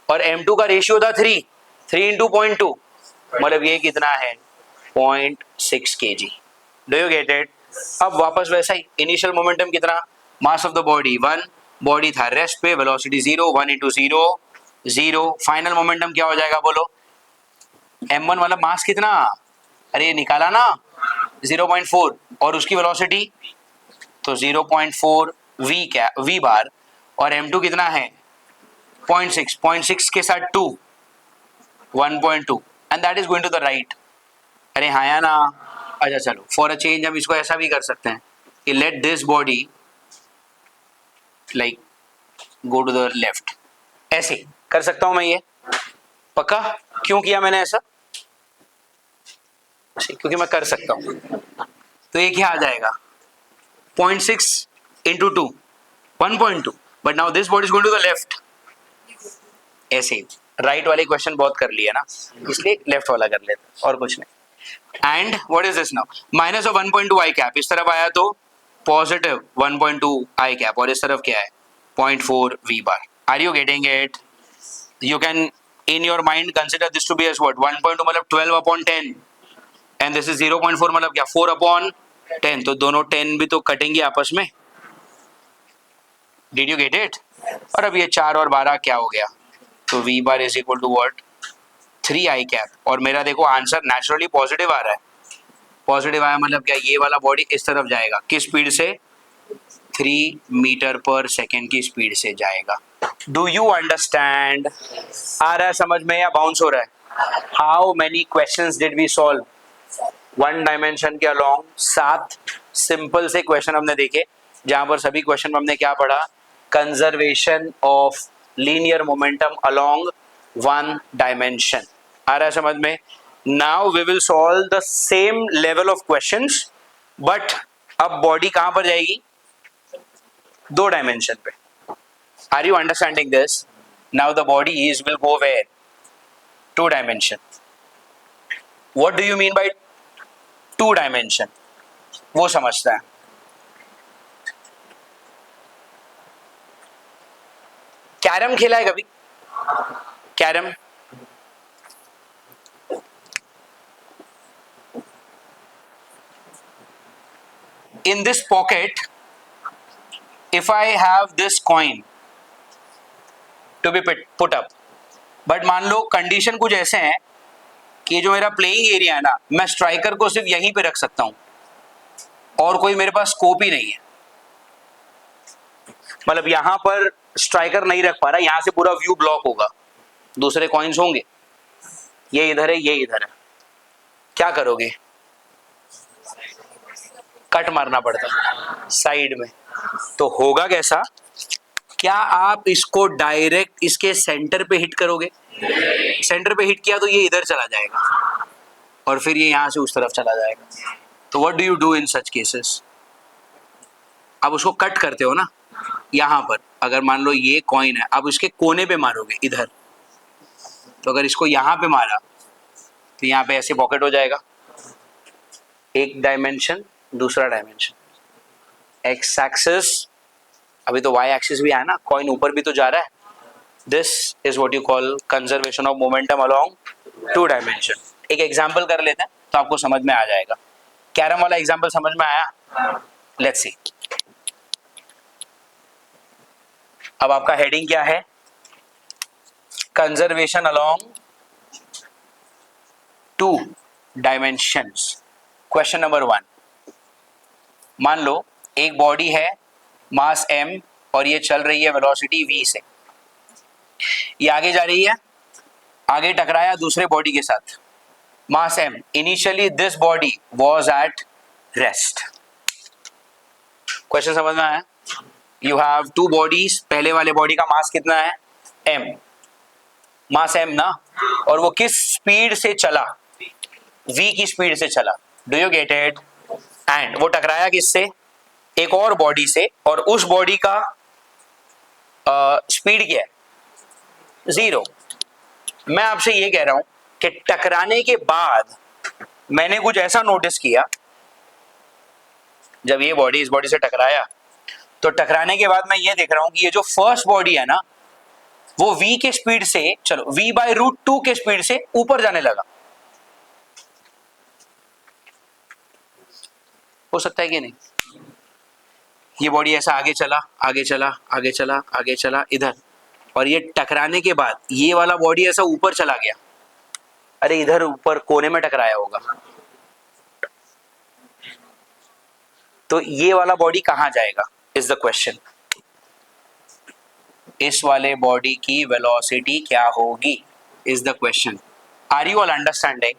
और m2 का रेशियो था 3, 3 इंटू 0.2, मतलब ये कितना है 0.6 kg। Do you get it? अब वापस वैसा ही, इनिशियल मोमेंटम कितना, मास ऑफ द बॉडी 1, बॉडी था रेस्ट पे, वेलोसिटी 0, 1 इंटू 0 0, फाइनल मोमेंटम क्या हो जाएगा बोलो, m1 वाला मास कितना, अरे ये निकाला ना 0.4, और उसकी वेलोसिटी तो 0.4 v क्या v बार, और m2 कितना है 0.6, 0.6 के साथ 2 1.2, and that is going to the right. अरे हाँ या ना? अच्छा चलो, फॉर अ चेंज हम इसको ऐसा भी कर सकते हैं कि let this body like go to the left, ऐसे कर सकता हूं मैं ये, पक्का? क्यों किया मैंने ऐसा, क्योंकि मैं कर सकता हूं। तो ये क्या आ जाएगा 0.6 into 2 1.2, but now this body is going to the left, ऐसे ही। राइट वाले क्वेश्चन बहुत कर लिया ना, इसलिए लेफ्ट वाला कर लेते और कुछ नहीं। And what is this now, minus of 1.2 I cap, इस तरफ आया तो पॉजिटिव 1.2 आई कैप, और इस तरफ क्या है 0.4 v bar. Are you getting it? You can in your mind consider this to be as what 1.2 मतलब 12/10, एंड दिस इज 0.4 मतलब क्या 4/10, तो दोनों 10 भी तो कटेंगे आपस में। Did you get it? और अब ये 4 और 12 क्या हो गया, तो v बार is equal to what 3 I cap, और मेरा देखो आंसर नेचुरली पॉजिटिव आ रहा है। पॉजिटिव आया मतलब क्या, ये वाला बॉडी इस तरफ जाएगा, किस स्पीड से 3 मीटर पर सेकेंड की स्पीड से जाएगा। Do you understand? आ रहा है समझ में या बाउंस हो रहा है? How many questions did we solve one dimension के अलोंग? 7 सिंपल से क्वेश्चन हमने देखे, जहां पर सभी क्वेश्चन में हमने क्या पढ़ा, conservation of linear momentum along one dimension. आ रहा है समझ में? Now we will solve the same level of questions, but अब बॉडी कहां पर जाएगी 2 डायमेंशन पे। Are you understanding this? Now the body is will go where 2 dimension. What do you mean by 2 dimension, वो समझता है। कैरम खेला है कभी? Carrom in this pocket, if I have this coin to be put up, but मान लो condition कुछ ऐसे हैं कि जो मेरा प्लेइंग एरिया है ना, मैं स्ट्राइकर को सिर्फ यहीं पे रख सकता हूं और कोई मेरे पास स्कोप ही नहीं है, मतलब यहां पर स्ट्राइकर नहीं रख पा रहा, यहां से पूरा व्यू ब्लॉक होगा, दूसरे कॉइन्स होंगे, ये इधर है, ये इधर है, क्या करोगे? कट मारना पड़ता साइड में। तो होगा कैसा, क्या आप इसको डायरेक्ट इसके सेंटर पे हिट करोगे? सेंटर पे हिट किया तो ये इधर चला जाएगा और फिर ये यहां से उस तरफ चला जाएगा। तो what do you do in such cases? आप उसको कट करते हो ना, यहां पर अगर मान लो ये कॉइन है, आप इसके कोने पे मारोगे इधर, तो अगर इसको यहां पे मारा तो यहां पे ऐसे पॉकेट हो जाएगा, एक डायमेंशन, दूसरा डायमेंशन, एक्स एक्सिस, अभी तो वाई एक्सिस भी है ना, कॉइन ऊपर भी तो जा रहा है। This is what you call conservation of momentum along two dimension. एक एग्जांपल कर लेते हैं तो आपको समझ में आ जाएगा। कैरम वाला एग्जांपल समझ में आया? Let's see. अब आपका हेडिंग क्या है? Conservation along to dimensions. Question number 1, मान लो एक बॉडी है, मास m, और ये चल रही है वेलोसिटी v से, ये आगे जा रही है, आगे टकराया दूसरे बॉडी के साथ, मास m, initially this body was at rest. Question समझ में आया? यू हैव टू बॉडीज, पहले वाले बॉडी का मास कितना है? m, मास m ना, और वो किस स्पीड से चला? v की स्पीड से चला। Do you get it? And वो टकराया किससे? एक और बॉडी से, और उस बॉडी का स्पीड क्या है? 0। मैं आपसे ये कह रहा हूं कि टकराने के बाद मैंने कुछ ऐसा नोटिस किया, जब ये बॉडी इस बॉडी से टकराया, तो टकराने के बाद मैं ये देख रहा हूं कि ये जो फर्स्ट बॉडी है ना, वो v के स्पीड से, चलो v/√2 के स्पीड से ऊपर जाने लगा। हो सकता है कि नहीं? ये बॉडी ऐसा आगे चला, आगे चला, आगे चला, आगे चला इधर, और ये टकराने के बाद ये वाला बॉडी ऐसा ऊपर चला गया, अरे इधर ऊपर कोने में टकराया होगा, तो ये वाला बॉडी कहां जाएगा इज द क्वेश्चन। इस वाले बॉडी की वेलोसिटी क्या होगी is the question. Are you all understanding?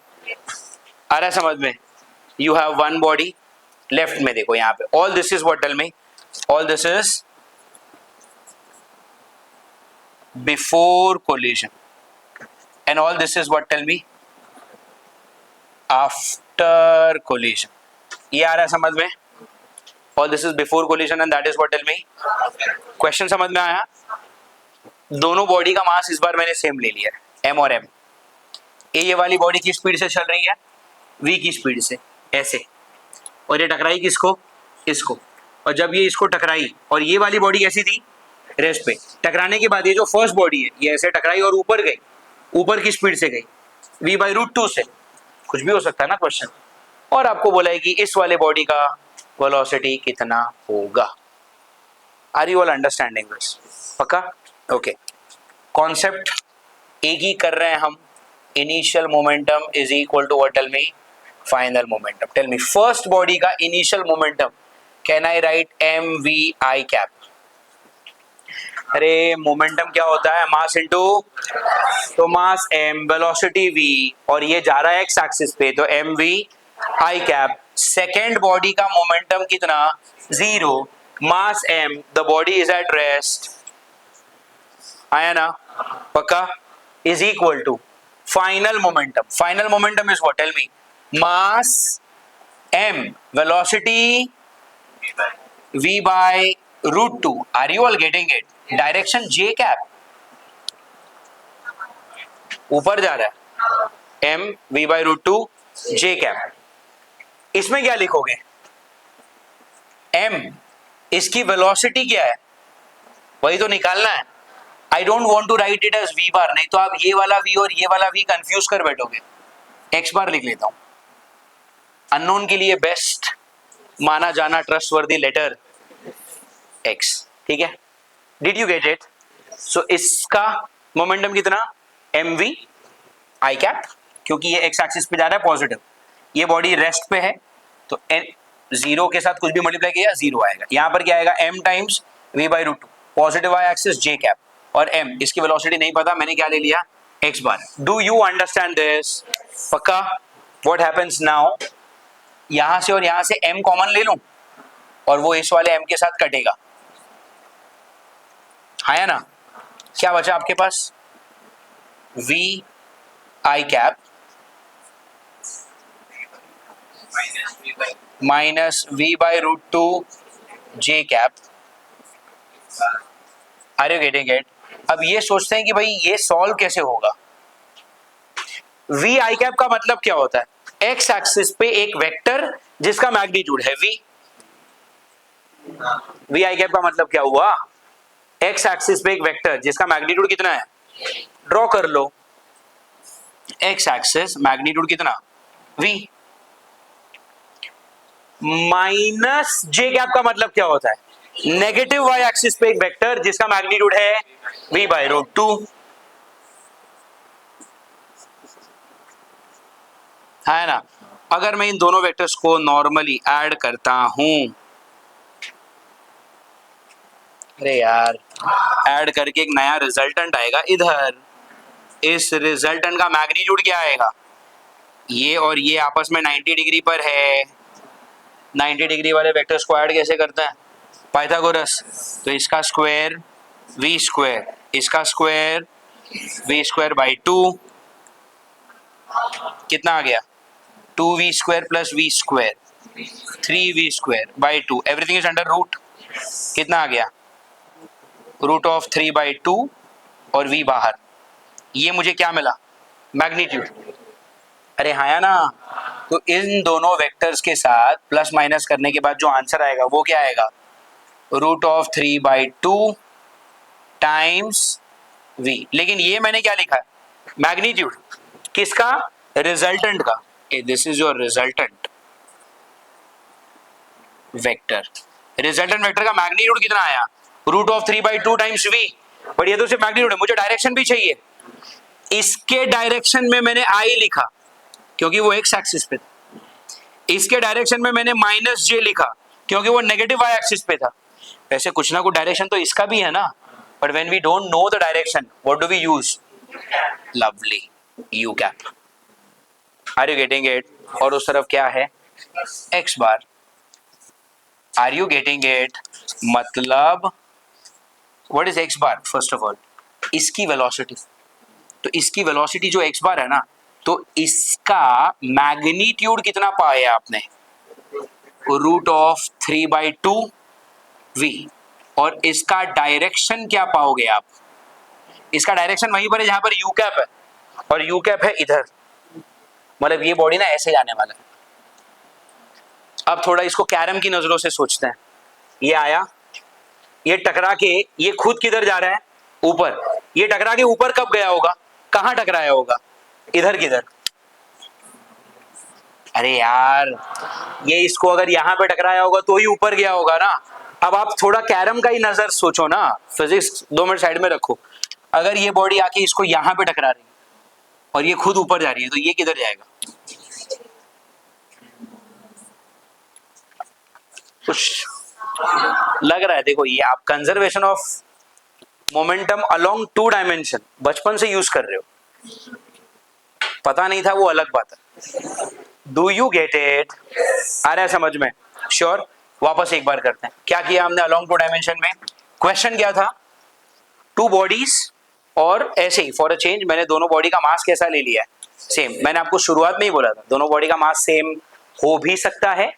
आ रहा है समझ में? You have one body, left में देखो यहां पे, all this is what, tell me, all this is before collision and all this is what, tell me, after collision। ये आ रहा है समझ में? all this is before collision and that is what, tell me। Question समझ में आया? दोनों body का मास इस बार मैंने सेम ले लिया है, m और m। ये वाली बॉडी की स्पीड से चल रही है v की स्पीड से ऐसे, और ये टकराई किसको? इसको, और जब ये इसको टकराई और ये वाली बॉडी कैसी थी? रेस्ट पे। टकराने के बाद ये जो फर्स्ट बॉडी है ये ऐसे टकराई और ऊपर गई, ऊपर की स्पीड से गई v/√2 से, कुछ भी हो सकता है ना क्वेश्चन। और आपको बोला है कि इस वाले बॉडी का वेलोसिटी कितना होगा। Are you all understanding this? पक्का? ओके। कॉन्सेप्ट एक ही कर रहे हैं हम। Initial momentum is equal to what, tell me, final momentum. Tell me, first body का initial momentum can I write mvi cap? अरे मोमेंटम क्या होता है? मास इनटू, तो मास m, वेलोसिटी v, और ये जा रहा है x एक्सिस पे, तो mvi कैप। सेकेंड बॉडी का मोमेंटम कितना? 0, mass m, the body is at rest, आया ना? पक्का? Is equal to final momentum. Final momentum is what, tell me, mass m, velocity v/√2। Are you all getting it? Direction j cap, ऊपर जा रहा है, m v/√2 j cap. इसमें क्या लिखोगे? m, इसकी वेलोसिटी क्या है वही तो निकालना है। I don't want to write it as v bar, नहीं तो आप ये वाला v और ये वाला v कंफ्यूज कर बैठोगे। x बार लिख लेता हूं, अननोन के लिए बेस्ट माना जाना ट्रस्टवर्दी लेटर x, ठीक है, डिड यू गेट इट? सो इसका मोमेंटम कितना, mv आई कैप, क्योंकि ये x एक्सिस पे जा रहा है पॉजिटिव, ये बॉडी रेस्ट पे है तो जीरो के साथ कुछ भी मल्टीप्लाई किया जीरो आएगा, यहां पर क्या आएगा m times v by root two, positive I axis j cap और m, इसकी वेलोसिटी नहीं पता, मैंने क्या ले लिया x bar. Do you understand this? पक्का? व्हाट हैपेंस नाउ, यहां से और यहां से m कॉमन ले लूं और वो इस वाले m के साथ कटेगा, हाँ या ना? क्या बचा आपके पास, v I cap minus v by root two j cap, are you getting it? अब ये सोचते हैं कि भाई ये सॉल्व कैसे होगा। v आई कैप का मतलब क्या होता है, x एक्सिस पे एक वेक्टर जिसका मैग्नीट्यूड है v, v आई कैप का मतलब क्या हुआ, x एक्सिस पे एक वेक्टर जिसका मैग्नीट्यूड कितना है, ड्रॉ कर लो, x एक्सिस मैग्नीट्यूड कितना v, माइनस j कैप का मतलब क्या होता है, नेगेटिव y एक्सिस पे एक वेक्टर जिसका मैग्नीट्यूड है v बाई रूट टू, है ना? अगर मैं इन दोनों वेक्टर्स को नॉर्मली ऐड करता हूं, अरे यार ऐड करके एक नया रिजल्टेंट आएगा इधर, इस रिजल्टेंट का मैग्नीट्यूड क्या आएगा, ये और ये आपस में 90 डिग्री पर है, 90 डिग्री वाले वेक्टर्स को ऐड कैसे करते हैं, पाइथागोरस, तो इसका स्क्वायर v स्क्वायर, इसका square v square by two, कितना आ गया 2v square plus v square 3v square by two, everything is under root, कितना आ गया रूट ऑफ 3 बाई टू और v बाहर, ये मुझे क्या मिला मैग्नीट्यूड, अरे हाँ या ना? तो इन दोनों वेक्टर्स के साथ प्लस माइनस करने के बाद जो आंसर आएगा वो क्या आएगा, root of 3 by two times v, लेकिन ये मैंने क्या लिखा है मैग्नीट्यूड किसका, रिजल्टेंट का, this is your resultant vector, resultant vector का मैग्नीट्यूड कितना आया, root of 3 by two times v, but ये तो सिर्फ मैग्नीट्यूड है, मुझे डायरेक्शन भी चाहिए, इसके डायरेक्शन में मैंने i लिखा क्योंकि वो x एक्सिस पे था, इसके डायरेक्शन में मैंने माइनस j लिखा क्योंकि वो नेगेटिव y एक्सिस पे था, वैसे कुछ ना कुछ डायरेक्शन तो इसका भी है ना, but when we don't know the direction what do we use, lovely u cap, are you getting it? और उस तरफ क्या है x bar, are you getting it? मतलब what is x bar, first of all इसकी velocity, तो इसकी velocity जो x बार है ना, तो इसका मैग्नीट्यूड कितना पाया आपने, root of 3 by two v, और इसका डायरेक्शन क्या पाओगे आप, इसका डायरेक्शन वहीं पर है जहां पर u कैप है और u कैप है इधर, मतलब ये बॉडी ना ऐसे जाने वाला है। अब थोड़ा इसको कैरम की नजरों से सोचते हैं, ये आया, ये टकरा के ये खुद किधर जा रहा है ऊपर, ये टकरा के ऊपर कब गया होगा, कहां टकराया होगा, इधर किधर, अरे यार ये इसको अगर यहां पे टकराया होगा तो ही ऊपर गया होगा ना। अब आप थोड़ा कैरम का ही नजर सोचो ना, फिजिक्स 2 मिनट साइड में रखो, अगर ये बॉडी आके इसको यहां पे टकरा रही है और ये खुद ऊपर जा रही है तो ये किधर जाएगा, कुछ लग रहा है, देखो ये आप conservation of momentum along 2 dimension बचपन से यूज कर रहे हो, पता नहीं था वो अलग बात है। Do you get it? आ रहा है समझ में? श्योर? वापस एक बार करते हैं, क्या किया हमने अलोंग 2 डायमेंशन में, क्वेश्चन क्या था, 2 बॉडीज, और ऐसे ही फॉर अ चेंज मैंने दोनों बॉडी का मास कैसा ले लिया है, सेम, मैंने आपको शुरुआत में ही बोला था दोनों बॉडी का मास सेम हो भी सकता है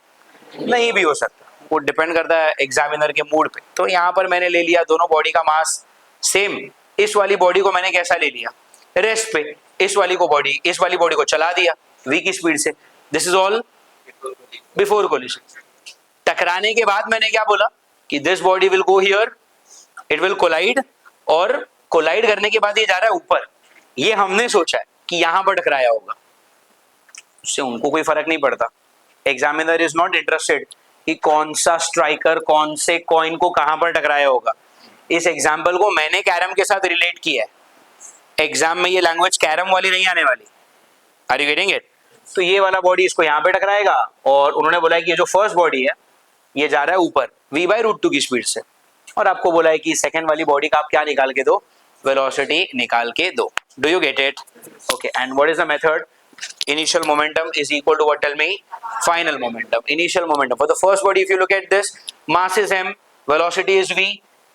नहीं भी हो सकता, वो डिपेंड करता है एग्जामिनर के मूड पे, तो यहाँ पर मैंने ले लिया दोनों बॉडी का मास सेम, इस वाली बॉडी को मैंने कैसा ले लिया रेस्ट पे, इस वाली बॉडी को चला दिया v की स्पीड से, this is all before collision. टकराने के बाद मैंने क्या बोला कि this body will go here, it will collide, और कोलाइड करने के बाद ये जा रहा है ऊपर, ये हमने सोचा है कि यहां पर टकराया होगा, उससे उनको कोई फर्क नहीं पड़ता, एग्जामिनर इज नॉट इंटरेस्टेड कि कौन सा स्ट्राइकर कौन से कॉइन को कहां पर टकराया होगा। इस एग्जाम्पल को मैंने कैरम के साथ रिलेट किया है। एग्जाम में ये लैंग्वेज कैरम वाली नहीं आने वाली। Are you getting it? तो ये वाला बॉडी इसको यहाँ पे टकराएगा और उन्होंने बोला है कि ये जो फर्स्ट बॉडी है ये जा रहा है ऊपर v/√2 की स्पीड से, और आपको बोला है कि सेकंड वाली बॉडी का आप क्या निकाल के दो, वेलोसिटी निकाल के दो। Do you get it? Okay, and what is the method? Initial momentum is equal to what? Tell me. Final momentum. Initial momentum for the first body, if you look at this, mass is m, velocity is v,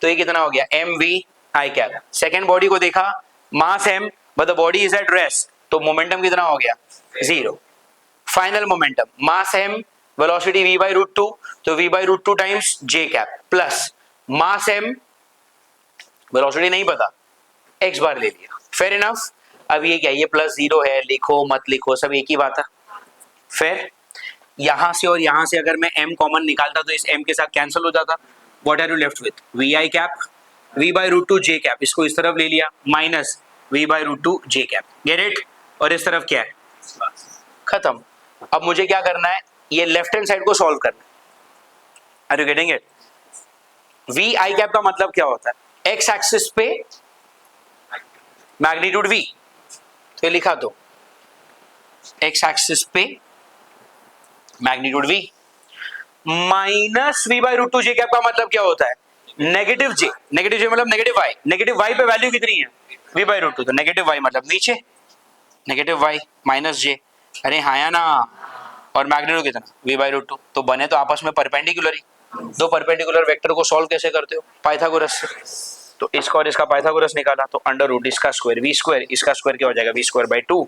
तो ये कितना हो गया mv I cap. Second body को देखा, mass m but the body is at rest, तो momentum कितना हो गया 0. Final momentum, mass m, velocity v/√2, तो v/√2 times j cap plus mass m, velocity नहीं पता, x बार ले लिया. Fair enough. अब ये क्या, ये +0 है, लिखो मत लिखो सब एक ही बात है। फिर यहां से और यहां से अगर मैं m कॉमन निकालता तो इस m के साथ कैंसिल हो जाता। What are you left with? vi cap v/√2 j cap, इसको इस तरफ ले लिया, minus v/√2 j cap. Get it? और इस तरफ क्या है, खत्म। अब मुझे क्या करना है, ये लेफ्ट हैंड साइड को सॉल्व करना है। Are you getting it? vi cap का मतलब क्या होता है, x एक्सिस पे मैग्नीट्यूड v, तो ये लिखा दो, x एक्सिस पे magnitude v minus v/√2 j cap का मतलब क्या होता है, नेगेटिव j। नेगेटिव j मतलब नेगेटिव y। नेगेटिव y पे वैल्यू कितनी है, v/√2, तो नेगेटिव y मतलब नीचे, नेगेटिव y माइनस j। अरे हाँ या ना, और मैग्नीट्यूड कितना v/√2, तो बने तो आपस में परपेंडिकुलर ही। दो परपेंडिकुलर वेक्टर को सॉल्व कैसे करते हो, पाइथागोरस से। तो इसका और इसका पाइथागोरस निकाला, तो अंडर रूट इसका स्क्वायर v स्क्वायर, इसका स्क्वायर क्या हो जाएगा v²/2,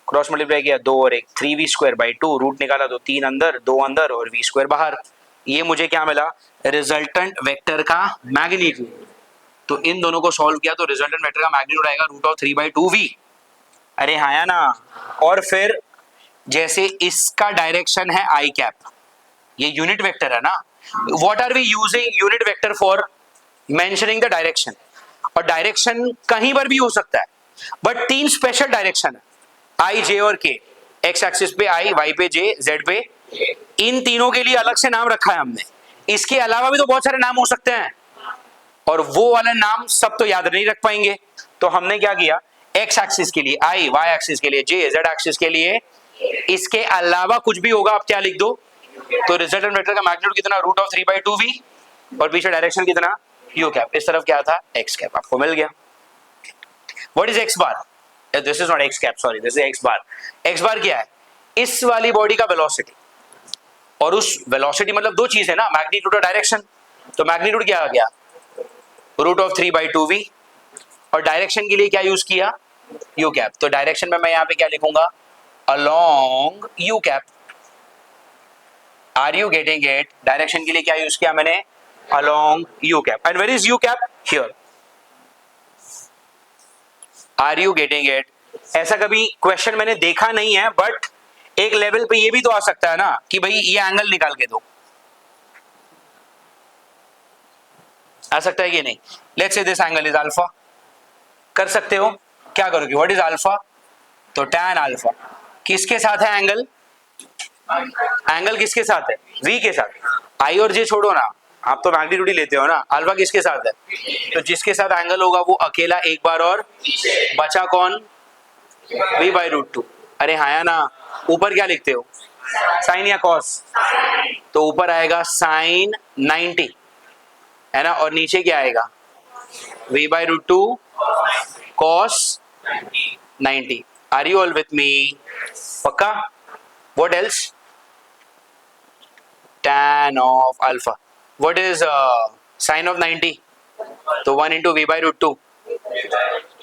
क्रॉस मल्टीप्लाई किया 2 और 1 3v²/2, रूट निकाला तो 3 अंदर 2 अंदर और v² बाहर। ये मुझे क्या मिला, रिजल्टेंट वेक्टर का मैग्नीट्यूड। तो इन दोनों को सॉल्व किया तो रिजल्टेंट वेक्टर का मैग्नीट्यूड आएगा √3/2v। अरे हाँ या ना। और फिर जैसे इसका डायरेक्शन है आई कैप, ये यूनिट वेक्टर है ना, what are we using unit vector for, mentioning the direction. और डायरेक्शन कहीं पर भी हो सकता है, बट 3 स्पेशल डायरेक्शन है, आई जे और के। एक्स एक्सिस पे आई, वाई पे जे, जेड पे, इन तीनों के लिए अलग से नाम रखा है हमने। इसके अलावा भी तो बहुत सारे नाम हो सकते हैं, और वो वाले नाम सब तो याद नहीं रख पाएंगे। तो हमने क्या किया, एक्स एक्सिस के लिए आई, वाई एक्सिस के लिए जे, जेड एक्सिस के लिए, इसके अलावा कुछ भी होगा आप क्या लिख दो। तो रिजल्टेंट वेक्टर का मैग्नीट्यूड कितना, √3/2v, और पीछे डायरेक्शन कितना, u कैप। इस तरफ क्या था, x कैप, आपको मिल गया। What is x bar? This is not x cap, sorry, this is x bar. x बार क्या है, इस वाली बॉडी का वेलोसिटी, और उस वेलोसिटी मतलब दो चीज है ना, मैग्नीट्यूड और डायरेक्शन। तो मैग्नीट्यूड क्या आ गया, √3/2v, और डायरेक्शन के लिए क्या यूज किया, u कैप। तो डायरेक्शन में मैं यहाँ पे क्या लिखूंगा, along u cap. Are you getting it? Direction के लिए क्या यूज किया मैंने, along u cap. And where is u cap? Here. Are you getting it? ऐसा कभी क्वेश्चन मैंने देखा नहीं है, बट एक लेवल पे ये भी तो आ सकता है ना कि भाई ये एंगल निकाल के दो, आ सकता है कि नहीं। Let's say this angle is alpha, कर सकते हो, क्या करोगे, व्हाट इज अल्फा, तो tan अल्फा किसके साथ है एंगल, एंगल किसके साथ है, v के साथ। i और j छोड़ो ना, आप तो मैग्नीट्यूड ही लेते हो ना, अल्फा किसके साथ है, तो जिसके साथ एंगल होगा वो अकेला एक बार, और बचा कौन, v/√2। अरे हाँ या ना। ऊपर क्या लिखते हो, साइन या कॉस, तो ऊपर आएगा साइन 90 है ना, और नीचे क्या आएगा, v/√2 cos 90। Are you all with me, पक्का? What else, tan of alpha. What is sine of 90? So 1 into v/√2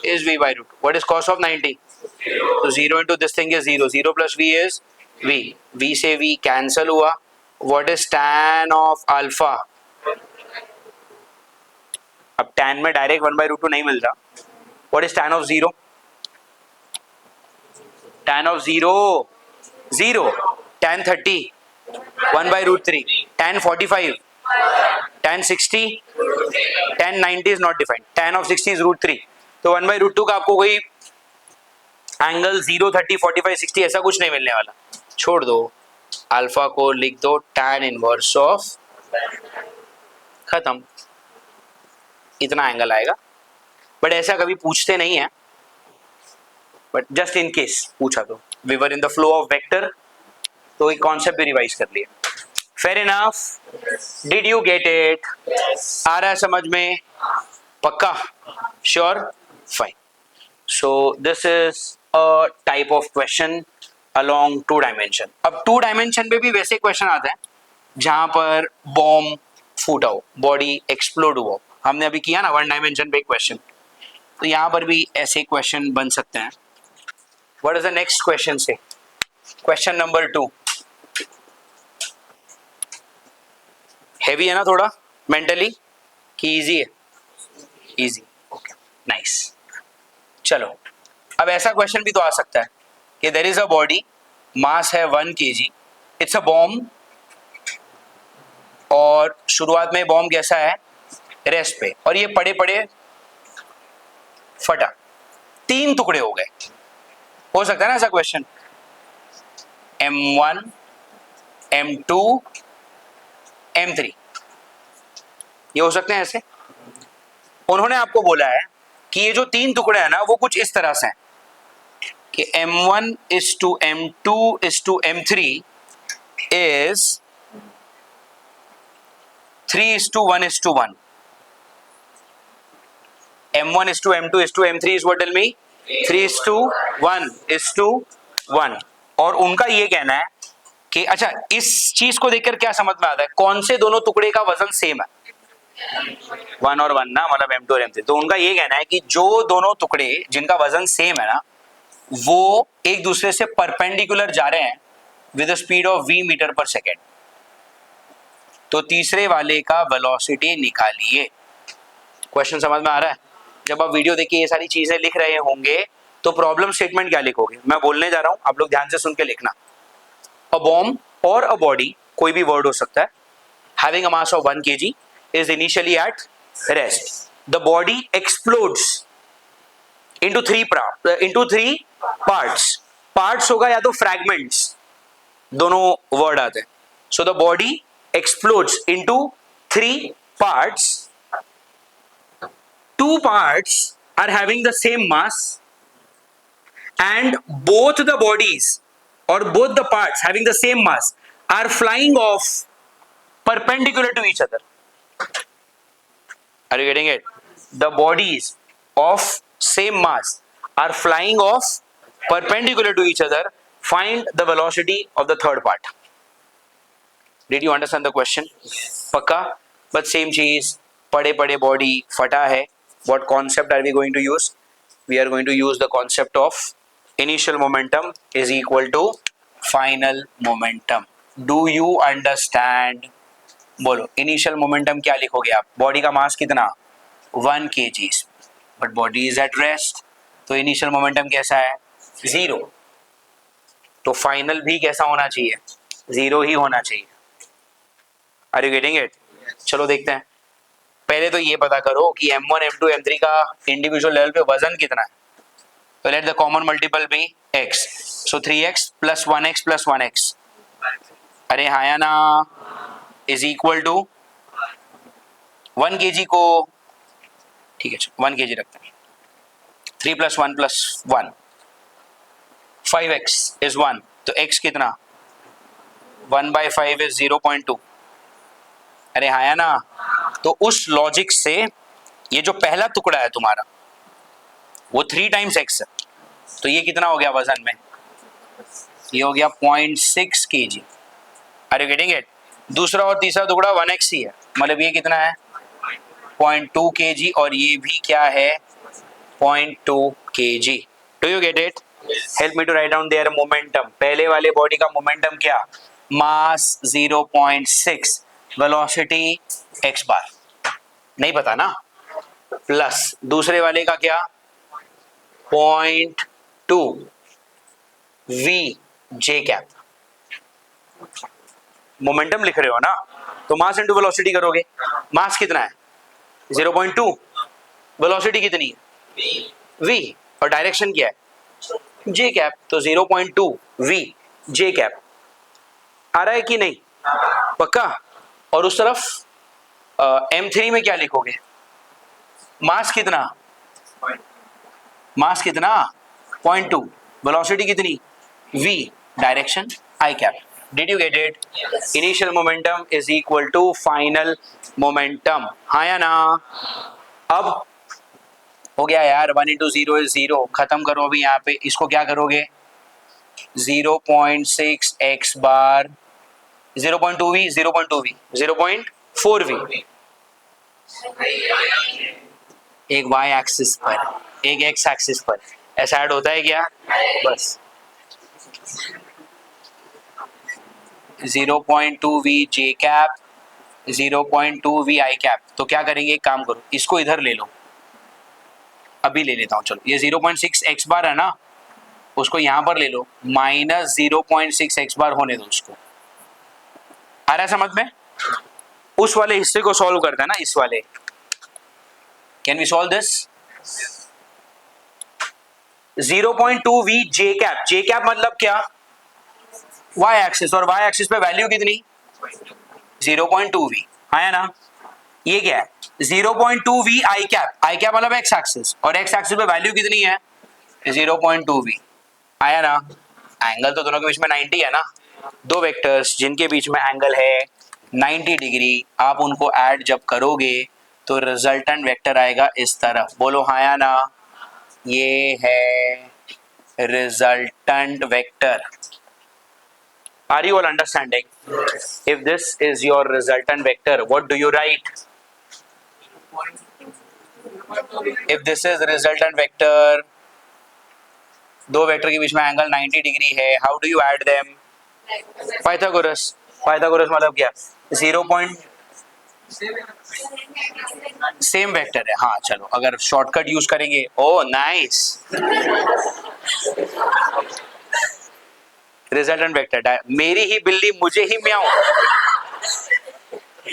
is v/√2. What is cos of 90? So 0 into this thing is 0. 0 plus v is v. V से v cancel हुआ. What is tan of alpha? अब tan में direct 1/√2 नहीं मिलता. What is tan of 0? Tan of 0, 0. Tan 30, 1/√3. Tan 45, tan 60, tan 90 is not defined. Tan of 60 is √3. तो 1/√2 का आपको कोई एंगल 0, 30, 45, 60 ऐसा कुछ नहीं मिलने वाला, छोड़ दो. अल्फा को लिख दो tan इनवर्स ऑफ, खत्म, इतना एंगल आएगा। बट ऐसा कभी पूछते नहीं है, बट जस्ट इन केस पूछा तो we were in the flow of vector, तो एक कॉन्सेप्ट भी रिवाइज कर लिया। Fair enough, did you get it? आ रहा है समझ में? पक्का? Sure? Fine. So this is a type of question along two dimension. अब टू डायमेंशन पे भी वैसे क्वेश्चन आते हैं जहां पर बॉम्ब फूटा हो, बॉडी एक्सप्लोड हुआ हो। हमने अभी किया ना वन डायमेंशन पे क्वेश्चन, तो यहां पर भी ऐसे क्वेश्चन बन सकते हैं। What is the next question से? क्वेश्चन नंबर 2 हैवी है ना थोड़ा मेंटली, कि इजी है? Easy, okay, nice. चलो, अब ऐसा क्वेश्चन भी तो आ सकता है कि देयर इज अ बॉडी, मास है 1 kg, इट्स अ बॉम्ब, और शुरुआत में बॉम्ब कैसा है? रेस्ट पे, और ये पड़े पड़े फटा, 3 टुकड़े हो गए। हो सकता है ना ऐसा क्वेश्चन? M1, M2, M3, ये हो सकते हैं ऐसे। उन्होंने आपको बोला है कि ये जो 3 टुकड़े हैं ना, वो कुछ इस तरह से हैं कि M1 is to M2 is to M3 is 3 is to 1 is to 1. M1 is to M2 is to M3 is what? Tell me. 3 is to 1 is to 1. और उनका ये कहना है कि अच्छा, इस चीज को देखकर क्या समझ में आता है, कौन से दोनों टुकड़े का वजन सेम है? 1 और 1 ना, मतलब M2 और M3। तो उनका ये कहना है कि जो दोनों टुकड़े जिनका वजन सेम है ना, वो एक दूसरे से परपेंडिकुलर जा रहे हैं with speed of v metre पर सेकेंड, तो तीसरे वाले का वेलोसिटी निकालिए। क्वेश्चन समझ में आ रहा है? जब आप वीडियो देखिए ये सारी चीजें लिख रहे होंगे तो प्रॉब्लम स्टेटमेंट क्या लिखोगे, मैं बोलने जा रहा हूं, आप लोग ध्यान से सुन के लिखना। अ बॉम्ब और अ बॉडी, कोई भी वर्ड हो सकता है, having a mass of 1 kg is initially at rest. The body explodes into three parts. Parts होगा या तो fragments, दोनों वर्ड आते हैं। So the body explodes into 3 parts. 2 parts are having the same mass, and both the bodies or both the parts having the same mass are flying off perpendicular to each other. Are you getting it? The bodies of same mass are flying off perpendicular to each other. Find the velocity of the third part. Did you understand the question? पक्का? But same चीज, पड़े पड़े body फटा है. What concept are we going to use? We are going to use the concept of initial momentum is equal to final momentum. Do you understand? बोलो, initial momentum क्या लिखोगे आप? बॉडी का मास कितना? 1 kg, but body is at rest, तो initial momentum कैसा है? 0। तो फाइनल भी कैसा होना चाहिए? 0 ही होना चाहिए। Are you getting it? चलो देखते हैं। पहले तो ये पता करो कि M1, M2, M3 का इंडिविजुअल लेवल पे वजन कितना है। तो let the common multiple be x, so 3x plus 1x plus 1x, अरे हाँ या ना, इज इक्वल टू 1 kg को, ठीक है 1 kg रखते हैं, 3 प्लस 1 प्लस 1, 5x इज 1, तो x कितना? 1/5 इज 0.2, अरे हाँ या ना। तो उस लॉजिक से ये जो पहला टुकड़ा है तुम्हारा वो 3 टाइम्स x है, तो ये कितना हो गया वजन में? ये हो गया 0.6 kg। Are you getting it? दूसरा और तीसरा टुकड़ा 1x ही है, मतलब ये कितना है? 0.2 kg, और ये भी क्या है? 0.2 kg। Do you get it? Help me to write down their momentum. पहले वाले बॉडी का मोमेंटम क्या? मास 0.6, वेलोसिटी x बार, नहीं पता ना, प्लस दूसरे वाले का क्या? 0.2 v j कैप। मोमेंटम लिख रहे हो ना, तो मास इंटू वेलोसिटी करोगे। मास कितना है? 0.2, वेलोसिटी कितनी है? v, और डायरेक्शन क्या है? j कैप, तो 0.2 v j कैप। आ रहा है कि नहीं? पक्का? और उस तरफ M3 में क्या लिखोगे? मास कितना? मास कितना? 0.2. वेलोसिटी कितनी? v. Direction I cap. Did you get it? Yes. Initial momentum is equal to final momentum. हाँ या ना? अब हो गया यार, 1 into 0 is 0. खत्म करो अभी यहाँ पे, इसको क्या करोगे? 0.6 x बार 0.2v 0.2v 0.4v, एक y एक्सिस पर, एक x एक्सिस पर, ऐसा ऐड होता है क्या? बस 0.2v j cap 0.2v i cap. तो क्या करेंगे, एक काम करो, इसको इधर ले लो, अभी ले लेता हूँ, चलो ये 0.6 x बार है ना, उसको यहां पर ले लो, माइनस 0.6 x बार होने दो उसको। आ रहा है समझ में? उस वाले हिस्से को सॉल्व करते हैं ना, इस वाले। Can we solve this? 0.2v j cap, j cap मतलब क्या? y एक्सिस, और y एक्सिस पे वैल्यू कितनी? 0.2v, हाँ या ना? ये क्या है? 0.2v i cap, i cap मतलब x एक्सिस, और x एक्सिस पे वैल्यू कितनी है? 0.2v, आया ना? एंगल तो दोनों के बीच में 90 है ना, दो वेक्टर्स जिनके बीच में एंगल है 90 डिग्री, आप उनको ऐड जब करोगे तो रिजल्टेंट वेक्टर आएगा इस तरफ। बोलो हाँ या ना? ये है resultant vector. Are you all understanding? Yes. If this is your resultant vector, what do you write? If this is resultant vector, दो वेक्टर के बीच में एंगल 90 डिग्री है, how do you add them? Pythagoras. Pythagoras मतलब क्या? 0. Same vector है, हाँ चलो, अगर शॉर्टकट यूज करेंगे, ओ नाइस, रिजल्टेंट वेक्टर, मेरी ही बिल्ली मुझे ही म्याऊं,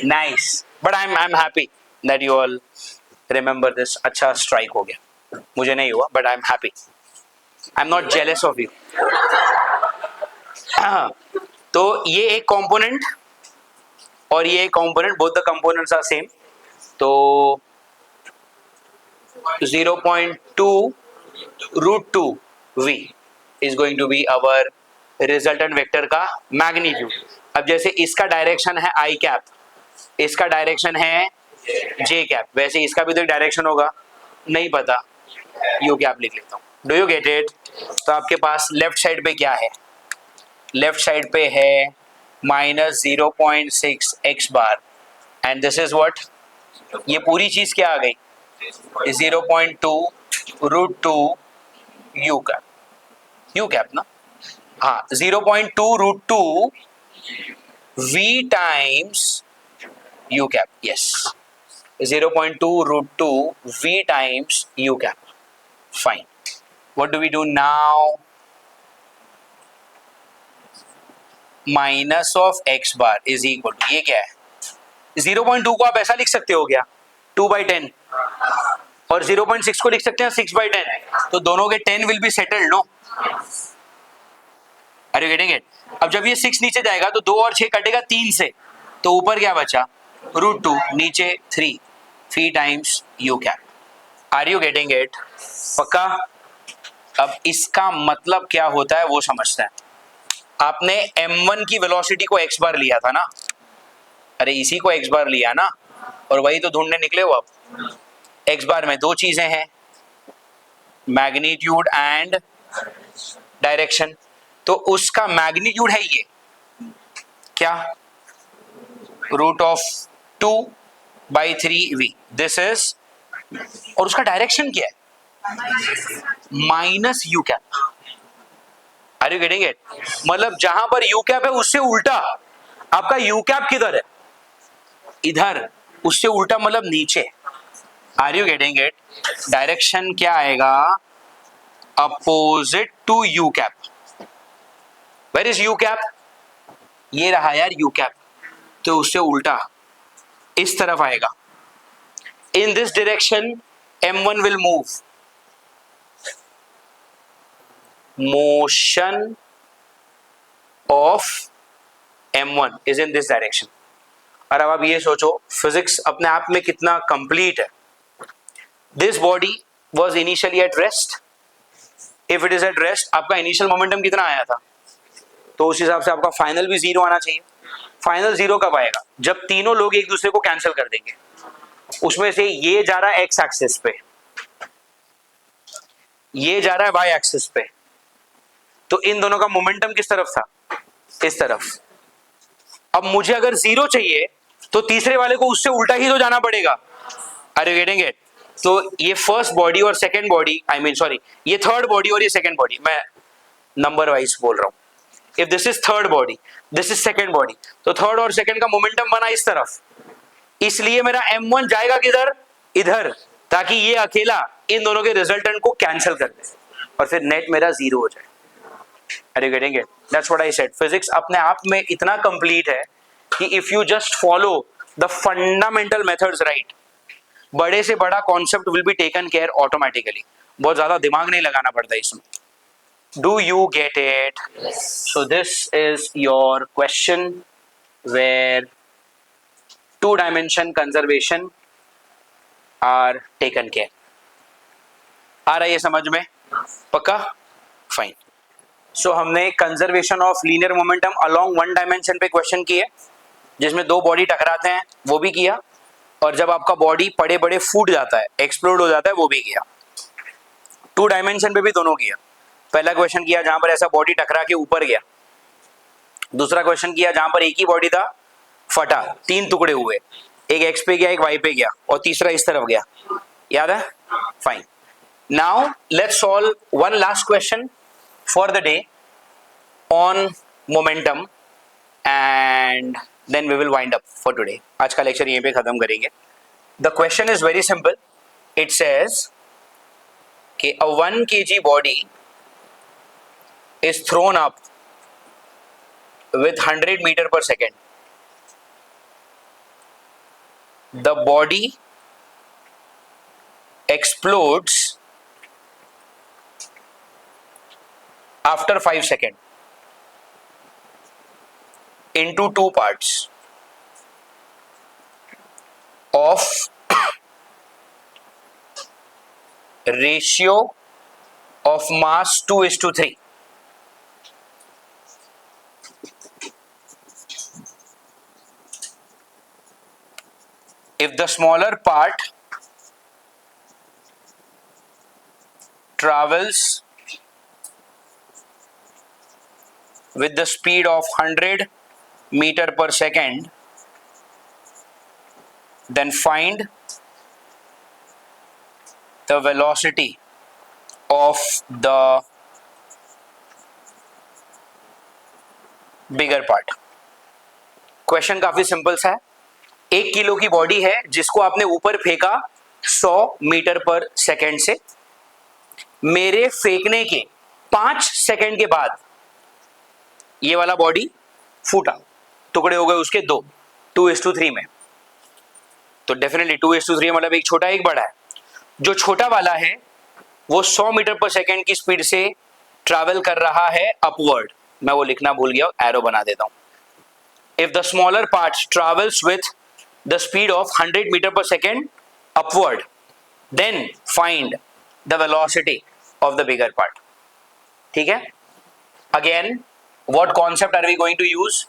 nice, but I am happy that you all remember this. अच्छा स्ट्राइक हो गया, मुझे नहीं हुआ, but I am happy, I am not jealous of you. तो ये एक कंपोनेंट और ये एक component, both the components are same, तो 0.2 root 2 v is going to be our resultant vector का मैग्नीट्यूड। अब जैसे इसका डायरेक्शन है i कैप, इसका डायरेक्शन है j कैप, वैसे इसका भी तो एक डायरेक्शन होगा, नहीं पता, u कैप लिख लेता हूँ। Do you get it? तो आपके पास लेफ्ट साइड पे क्या है? लेफ्ट साइड पे है minus 0.6 x bar, and this is what, ये पूरी चीज क्या आ गई? 0.2 root 2 U cap, U cap ना, हाँ 0.2 root 2 v times U cap, yes 0.2 root 2 v times U cap, fine. What do we do now? Minus of x bar is equal to, ये क्या है? 0.2 को आप ऐसा लिख सकते हो क्या, 2/10, और 0.6 को लिख सकते हैं 6/10, तो दोनों के 10 will be settled, no? Are you getting it? अब जब ये 6 नीचे जाएगा तो 2 और 6 कटेगा 3 से, तो ऊपर क्या बचा? रूट 2, नीचे 3, 3 times U cap. Are you getting it? पक्का? अब इसका मतलब क्या होता है वो समझते हैं। आपने m1 की वेलोसिटी को x बार लिया था ना, अरे इसी को x बार लिया ना, और वही तो ढूंढने निकले हो अब। x बार में दो चीजें हैं, मैग्नीट्यूड एंड डायरेक्शन, तो उसका मैग्नीट्यूड है ये क्या? Root of 2/3v, this is, और उसका डायरेक्शन क्या है? Minus U cap. Are you getting it? मतलब जहां पर यू कैप है उससे उल्टा, आपका यू कैप किधर है? इधर, उससे उल्टा मतलब नीचे। Are you getting it? Direction क्या आएगा? Opposite to U cap. Where is U cap? ये रहा यार यू कैप, तो उससे उल्टा इस तरफ आएगा। In this direction m1 will move, motion of m1 is in this direction. और अब आप ये सोचो फिजिक्स अपने आप में कितना कंप्लीट है। This body was initially at rest, if it is at rest आपका इनिशियल मोमेंटम कितना आया था, तो उस हिसाब से आपका फाइनल भी जीरो आना चाहिए। फाइनल जीरो कब आएगा, जब तीनों लोग एक दूसरे को कैंसिल कर देंगे। उसमें से ये जा रहा है एक्स एक्सिस पे, ये जा रहा है वाई एक्सिस पे, तो इन दोनों का मोमेंटम किस तरफ था, इस तरफ। अब मुझे अगर जीरो चाहिए तो तीसरे वाले को उससे उल्टा ही तो जाना पड़ेगा। Are you getting it? तो ये फर्स्ट बॉडी और second body, I mean sorry, ये थर्ड बॉडी और ये सेकंड बॉडी, मैं नंबर वाइज बोल रहा हूं। If this is third body, this is second body, तो थर्ड और सेकंड का मोमेंटम बना इस तरफ, इसलिए मेरा m1 जाएगा किधर, इधर, ताकि ये अकेला इन दोनों के रिजल्टेंट को कैंसिल कर दे और फिर नेट मेरा जीरो हो जाए। Are you getting it? That's what I said. Physics अपने आप में इतना कंप्लीट है कि if you just follow the fundamental methods right, बड़े से बड़ा concept will be taken care automatically. बहुत ज्यादा दिमाग नहीं लगाना पड़ता इसमें। Do you get it? So this is your question where two dimension conservation are taken care. आ रहा है ये समझ में? पक्का? फाइन। सो हमने conservation of linear momentum along one dimension पे क्वेश्चन किए, जिसमें दो बॉडी टकराते हैं, वो भी किया। और जब आपका बॉडी बड़े बड़े फूट जाता है, एक्सप्लोड हो जाता है, वो भी किया। टू डायमेंशन पे भी दोनों किया। पहला क्वेश्चन किया जहां पर ऐसा बॉडी टकरा के ऊपर गया, दूसरा क्वेश्चन किया जहां पर एक ही बॉडी था, फटा, तीन टुकड़े हुए, एक एक्स पे गया, एक वाई पे गया, और तीसरा इस तरफ गया। याद है? Fine. Now let's solve one last question for the day on momentum and then we will wind up for today. आज का लेक्चर यहीं पे खत्म करेंगे। The question is very simple. It says कि a 1 kg body is thrown up with 100 meter per second. The body explodes after 5 seconds into two parts of ratio of mass 2:3. If the smaller part travels with the speed of 100 meter per second, then find the velocity of the bigger part. Question काफी simple सा है। 1 kilo की body है जिसको आपने ऊपर फेंका 100 metre per second से। मेरे फेंकने के 5 सेकंड के बाद ये वाला बॉडी फूटा, टुकड़े हो गए उसके दो, 2:3 में। तो डेफिनेटली 2:3 मतलब एक छोटा एक बड़ा है। जो छोटा वाला है वो 100 मीटर पर सेकंड की स्पीड से ट्रैवल कर रहा है अपवर्ड। मैं वो लिखना भूल गया, एरो बना देता हूं। If the smaller part travels with the speed of 100 metre per second upward, then find the velocity of the bigger part. ठीक है? Again what concept are we going to use?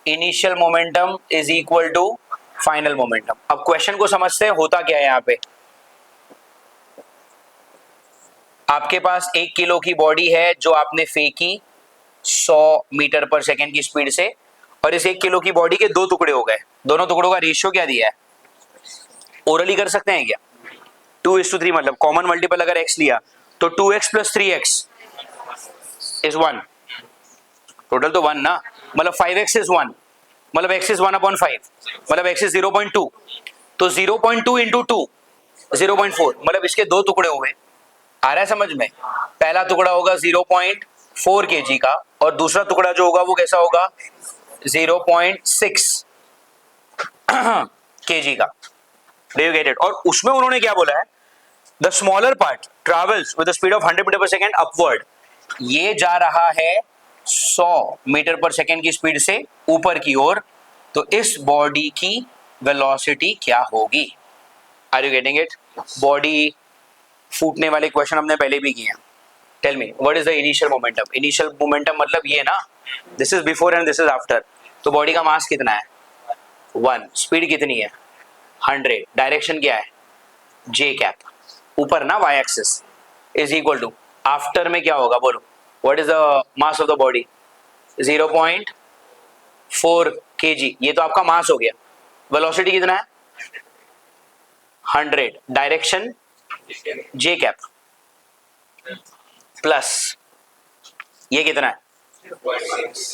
Initial momentum is equal to final momentum. अब question को समझते हैं होता क्या है यहाँ पे। आपके पास 1 किलो की बॉडी है जो आपने फेंकी 100 मीटर पर सेकंड की स्पीड से, और इस 1 किलो की बॉडी के दो टुकड़े हो गए। दोनों टुकड़ों का रेशियो क्या दिया है? ओरली कर सकते हैं क्या? 2:3 मतलब कॉमन मल्टीपल अगर x लिया तो 2x + 3x इज 1। टोटल तो 1 ना, मतलब 5x इज 1, मतलब x इज 1/5, मतलब x इज 0.2। तो 0.2 इंटू 2 0.4, मतलब इसके दो टुकड़े हो गए। आ रहा है समझ में? पहला टुकड़ा होगा 0.4 kg का, और दूसरा टुकड़ा जो होगा वो कैसा होगा? 0.6 kg का। Do you get it? और उसमें उन्होंने क्या बोला है? The smaller part travels with the speed of 100 metre per second upward. ये जा रहा है 100 मीटर पर सेकेंड की स्पीड से ऊपर की ओर, तो इस बॉडी की वेलोसिटी क्या होगी? Are you getting it? Body फूटने वाले क्वेश्चन हमने पहले भी किए हैं. Tell me what is the initial momentum? Initial momentum मतलब ये ना, this is before and this is after. तो बॉडी का मास कितना है? 1. स्पीड कितनी है? 100. डायरेक्शन क्या है? J cap. ऊपर ना y axis is equal to, after में क्या होगा बोलो? What is the mass of the body? 0.4 kg. ये तो आपका मास हो गया. वेलोसिटी कितना है? 100. डायरेक्शन जे कैप प्लस ये कितना है?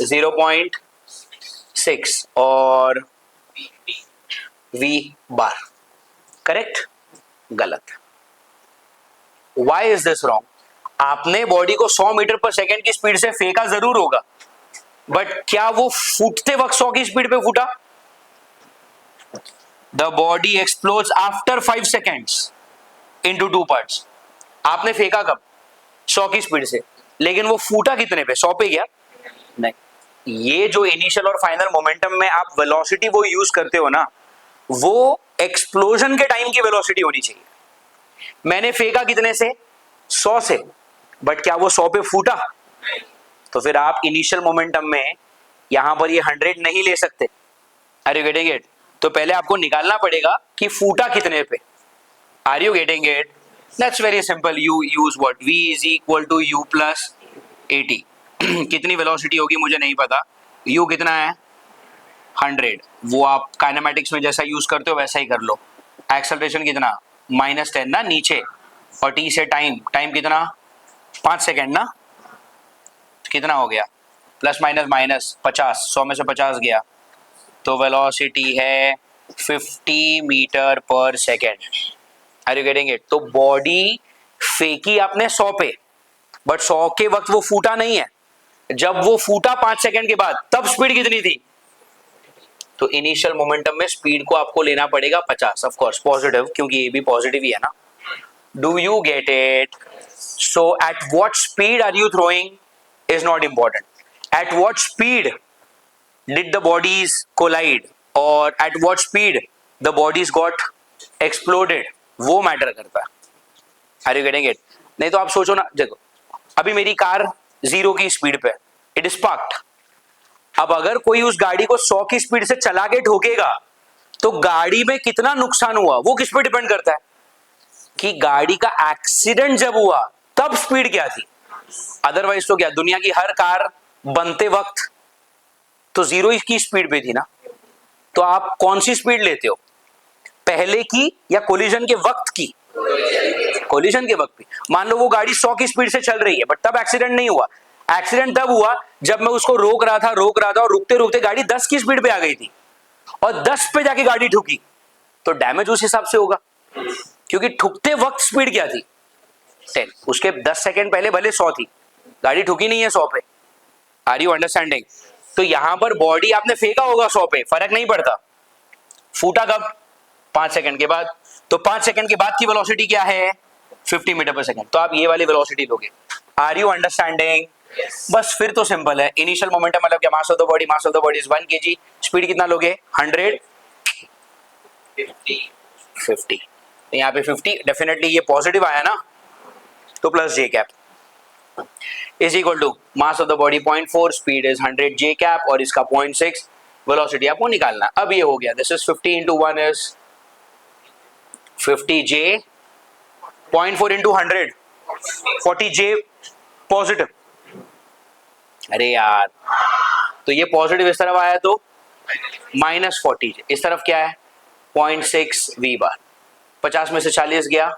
0.6 और v बार. करेक्ट? गलत. Why is this wrong? आपने बॉडी को 100 मीटर पर सेकेंड की स्पीड से फेंका जरूर होगा, बट क्या वो फूटते वक्त 100 की स्पीड पे फूटा? The body explodes after 5 seconds into 2 parts. आपने फेंका कब? 100 की स्पीड से, लेकिन वो फूटा कितने पे? 100 पे गया? नहीं. ये जो इनिशियल और फाइनल मोमेंटम में आप वेलोसिटी वो यूज करते हो ना, वो एक्सप्लोजन के टाइम की वेलोसिटी होनी चाहिए. मैंने फेंका कितने से? 100 से, बट क्या वो 100 पे फूटा? तो फिर आप इनिशियल मोमेंटम में यहां पर ये 100 नहीं ले सकते. Are you getting it? तो पहले आपको निकालना पड़ेगा कि फूटा कितने पे. Are you getting it? That's very simple. You use what? v is equal to u plus 80. कितनी वेलोसिटी होगी मुझे नहीं पता. u कितना है? 100. वो आप काइनेमेटिक्स में जैसा यूज करते हो वैसा ही कर लो. एक्सेलरेशन कितना? -10 ना नीचे, और t से टाइम कितना? 5 सेकेंड ना. कितना हो गया? Plus minus minus 50. 100 में से 50 गया, तो वेलोसिटी है 50 मीटर पर second. Are you getting it? तो बॉडी फेंकी आपने 100 पे, बट 100 के वक्त वो फूटा नहीं है. जब वो फूटा 5 सेकेंड के बाद, तब स्पीड कितनी थी? तो इनिशियल मोमेंटम में स्पीड को आपको लेना पड़ेगा 50. ऑफ कोर्स पॉजिटिव, क्योंकि ये भी पॉजिटिव ही है ना. Do you get it? So at what speed are you throwing is not important. At what speed did the bodies collide, और at what speed the bodies got exploded, वो matter करता है. Are you getting it? नहीं तो आप सोचो ना, देखो अभी मेरी कार 0 की स्पीड पे, इट इज पार्क्ड. अब अगर कोई उस गाड़ी को 100 की स्पीड से चला के ठोकेगा, तो गाड़ी में कितना नुकसान हुआ वो किस पे डिपेंड करता है? कि गाड़ी का एक्सीडेंट जब हुआ तब स्पीड क्या थी. अदरवाइज तो क्या, दुनिया की हर कार बनते वक्त तो 0 की स्पीड पे थी ना. तो आप कौन सी स्पीड लेते हो, पहले की या कोलिजन के वक्त की? कोलिजन के वक्त भी. मान लो वो गाड़ी 100 की स्पीड से चल रही है, बट तब एक्सीडेंट नहीं हुआ. एक्सीडेंट तब हुआ जब मैं उसको रोक रहा था और रुकते रुकते गाड़ी 10 की स्पीड पे आ गई थी, और 10 पे जाके गाड़ी ठुकी, तो डैमेज उस हिसाब से होगा, क्योंकि ठुकते वक्त स्पीड क्या थी? 10. उसके 10 सेकेंड पहले भले 100 थी, गाड़ी ठुकी नहीं है 100 पे. Are you understanding? तो यहां पर बॉडी आपने फेंका होगा 100 पे, फर्क नहीं पड़ता. फूटा कब? 5 सेकंड के बाद. तो 5 सेकंड के बाद की वेलोसिटी क्या है? 50 मीटर पर सेकंड. तो आप ये वाली वेलोसिटी लोगे. Are you understanding? बस फिर तो सिंपल है. इनिशियल मोमेंटम मतलब क्या? Mass of the body is 1 kg. Speed कितना लोगे? 100. 50. तो यहाँ पे 50 डेफिनेटली ये पॉजिटिव आया ना, तो plus J cap is equal to mass of the body 0.4, speed is 100 J cap, और इसका 0.6 वेलोसिटी आपको निकालना. अब ये हो गया. This is 50 into 1 is 50 J, 0.4 into 100 40 J positive. अरे यार, तो ये पॉजिटिव इस तरफ आया तो -40 जे. इस तरफ क्या है? 0.6 वी बार. 50 में से 40 गया,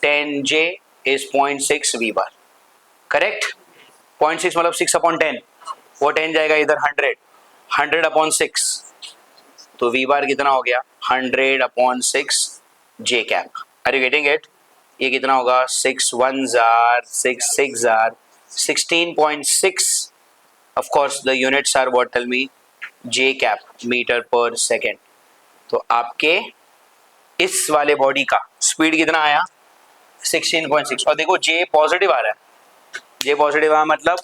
10 जे इज 0.6 वी बार. करेक्ट? 0.6 मतलब 6/10. वो 10 जाएगा इधर 100/6, तो वी बार कितना हो गया? 100/6 जे कैप. Are you getting it? ये कितना होगा? 6 1s are 6 6 are 16.6. of course the units are what? tell me. J cap metre पर सेकेंड. तो आपके इस वाले बॉडी का स्पीड कितना आया? 16.6. और देखो J पॉजिटिव आ रहा है. J पॉजिटिव आया मतलब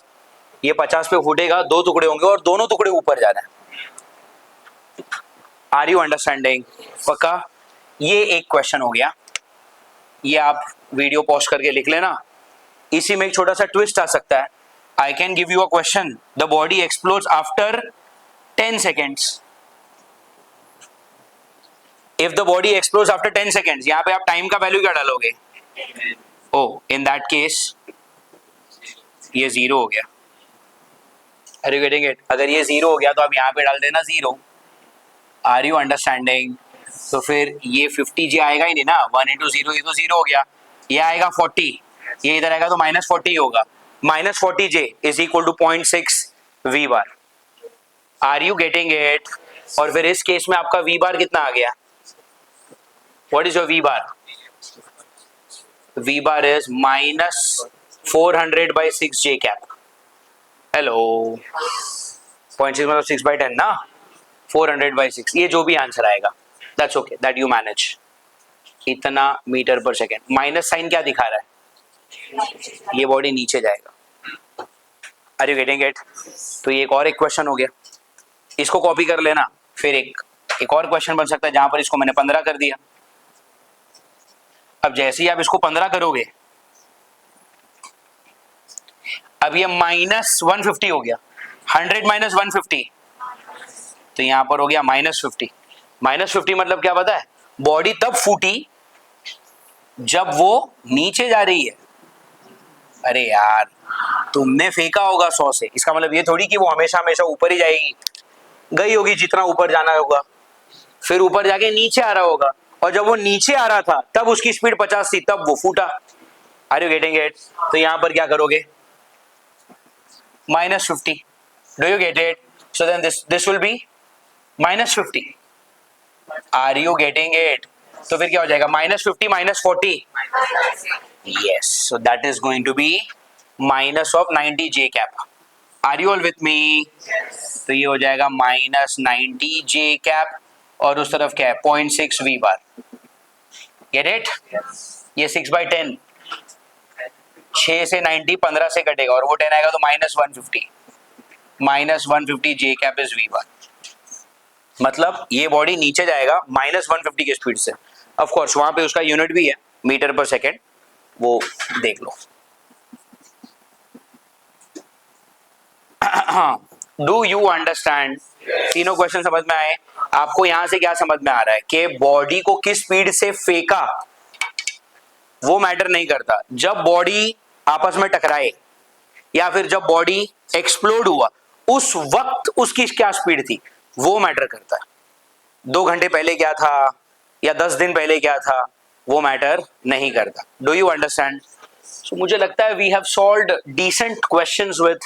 ये 50 पे फूटेगा, 2 टुकड़े होंगे और दोनों टुकड़े ऊपर जा रहे हैं। Are you understanding? पक्का? ये एक क्वेश्चन हो गया, ये आप वीडियो पॉज करके लिख लेना। इसी में एक छोटा सा ट्विस्ट आ सकता है। I can give you a question, the body explodes after 10 seconds. If the body explodes after 10 seconds, यहां पे आप टाइम का वैल्यू क्या डालोगे? ओ, इन दैट केस ये 0 हो गया। Are you getting it? अगर ये 0 हो गया तो आप यहाँ पे डाल देना 0। Are you understanding? तो फिर ये 50J आएगा ही नहीं ना, 1 into 0, ये तो 0 हो गया। ये आएगा 40, ये इधर आएगा तो -40 होगा। -40J is equal to 0.6 V bar. Are you getting it? और फिर इस केस में आपका V बार कितना आ गया? What is your V bar? V bar is -400 by 6J cap. Hello, 0.6 मतलब 6/10 ना, 400 by 6, ये जो भी आंसर आएगा that's okay, that you manage. इतना मीटर पर सेकेंड। माइनस साइन क्या दिखा रहा है? ये बॉडी नीचे जाएगा। Are you getting it? तो ये एक क्वेश्चन हो गया, इसको कॉपी कर लेना। फिर एक और क्वेश्चन बन सकता है जहां पर इसको मैंने 15 कर दिया। अब जैसे ही आप इसको 15 करोगे, अब ये -150 हो गया। 100 - 150 तो यहां पर हो गया -50। -50 मतलब क्या पता है? बॉडी तब फूटी जब वो नीचे जा रही है। अरे यार, तुमने फेंका होगा 100 से, इसका मतलब ये थोड़ी कि वो हमेशा हमेशा ऊपर ही जाएगी। गई होगी जितना ऊपर जाना होगा, फिर ऊपर जाके नीचे आ रहा होगा, और जब वो नीचे आ रहा था तब उसकी स्पीड 50 थी, तब वो फूटा। Are you getting it? तो यहां पर क्या करोगे? -50। Do you get it? So then this will be -50। Are you getting it? तो फिर क्या हो जाएगा? -50 - 40। Yes, so that is going to be -90J cap. Are you all with me? तो ये हो जाएगा -90J कैप, और उस तरफ क्या है? 0.6 V बार। Gate it? ये 6/10, 6 से 90 15 से कटेगा, और वो 10 आएगा तो -150। -150J कैप इज V बार। मतलब ये बॉडी नीचे जाएगा -150 की स्पीड से। ऑफ कोर्स वहां पे उसका यूनिट भी है, मीटर पर सेकेंड, वो देख लो। Do you understand? तीनों क्वेश्चन समझ में आए? आपको यहां से क्या समझ में आ रहा है कि बॉडी को किस स्पीड से फेंका वो मैटर नहीं करता। जब बॉडी आपस में टकराए या फिर जब बॉडी एक्सप्लोड हुआ, उस वक्त उसकी क्या स्पीड थी वो मैटर करता है। 2 घंटे पहले क्या था या 10 दिन पहले क्या था, वो मैटर नहीं करता। Do you understand? सो मुझे लगता है we have solved decent questions with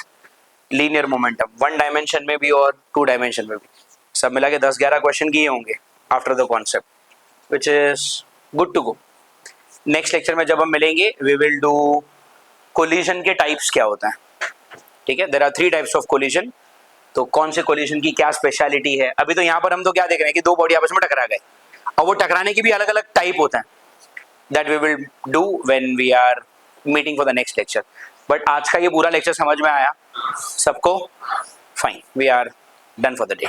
linear momentum, 1 dimension में भी और 2 डायमेंशन में भी। सब मिला के 10-11 क्वेश्चन किए होंगे after the concept, which is good to go. Next lecture में जब हम मिलेंगे, वी विल डू कोलिजन के टाइप्स क्या होता है। ठीक है, there are 3 types of collision. तो कौन से कोलिजन की क्या स्पेशलिटी है? अभी तो यहाँ पर हम तो क्या देख रहे हैं कि 2 बॉडी आपस में टकरा गए, और वो टकराने की भी अलग अलग टाइप होते हैं। That we will do when we are meeting for the next lecture. But आज का ये पूरा लेक्चर समझ में आया सबको? Fine, we are done for the day.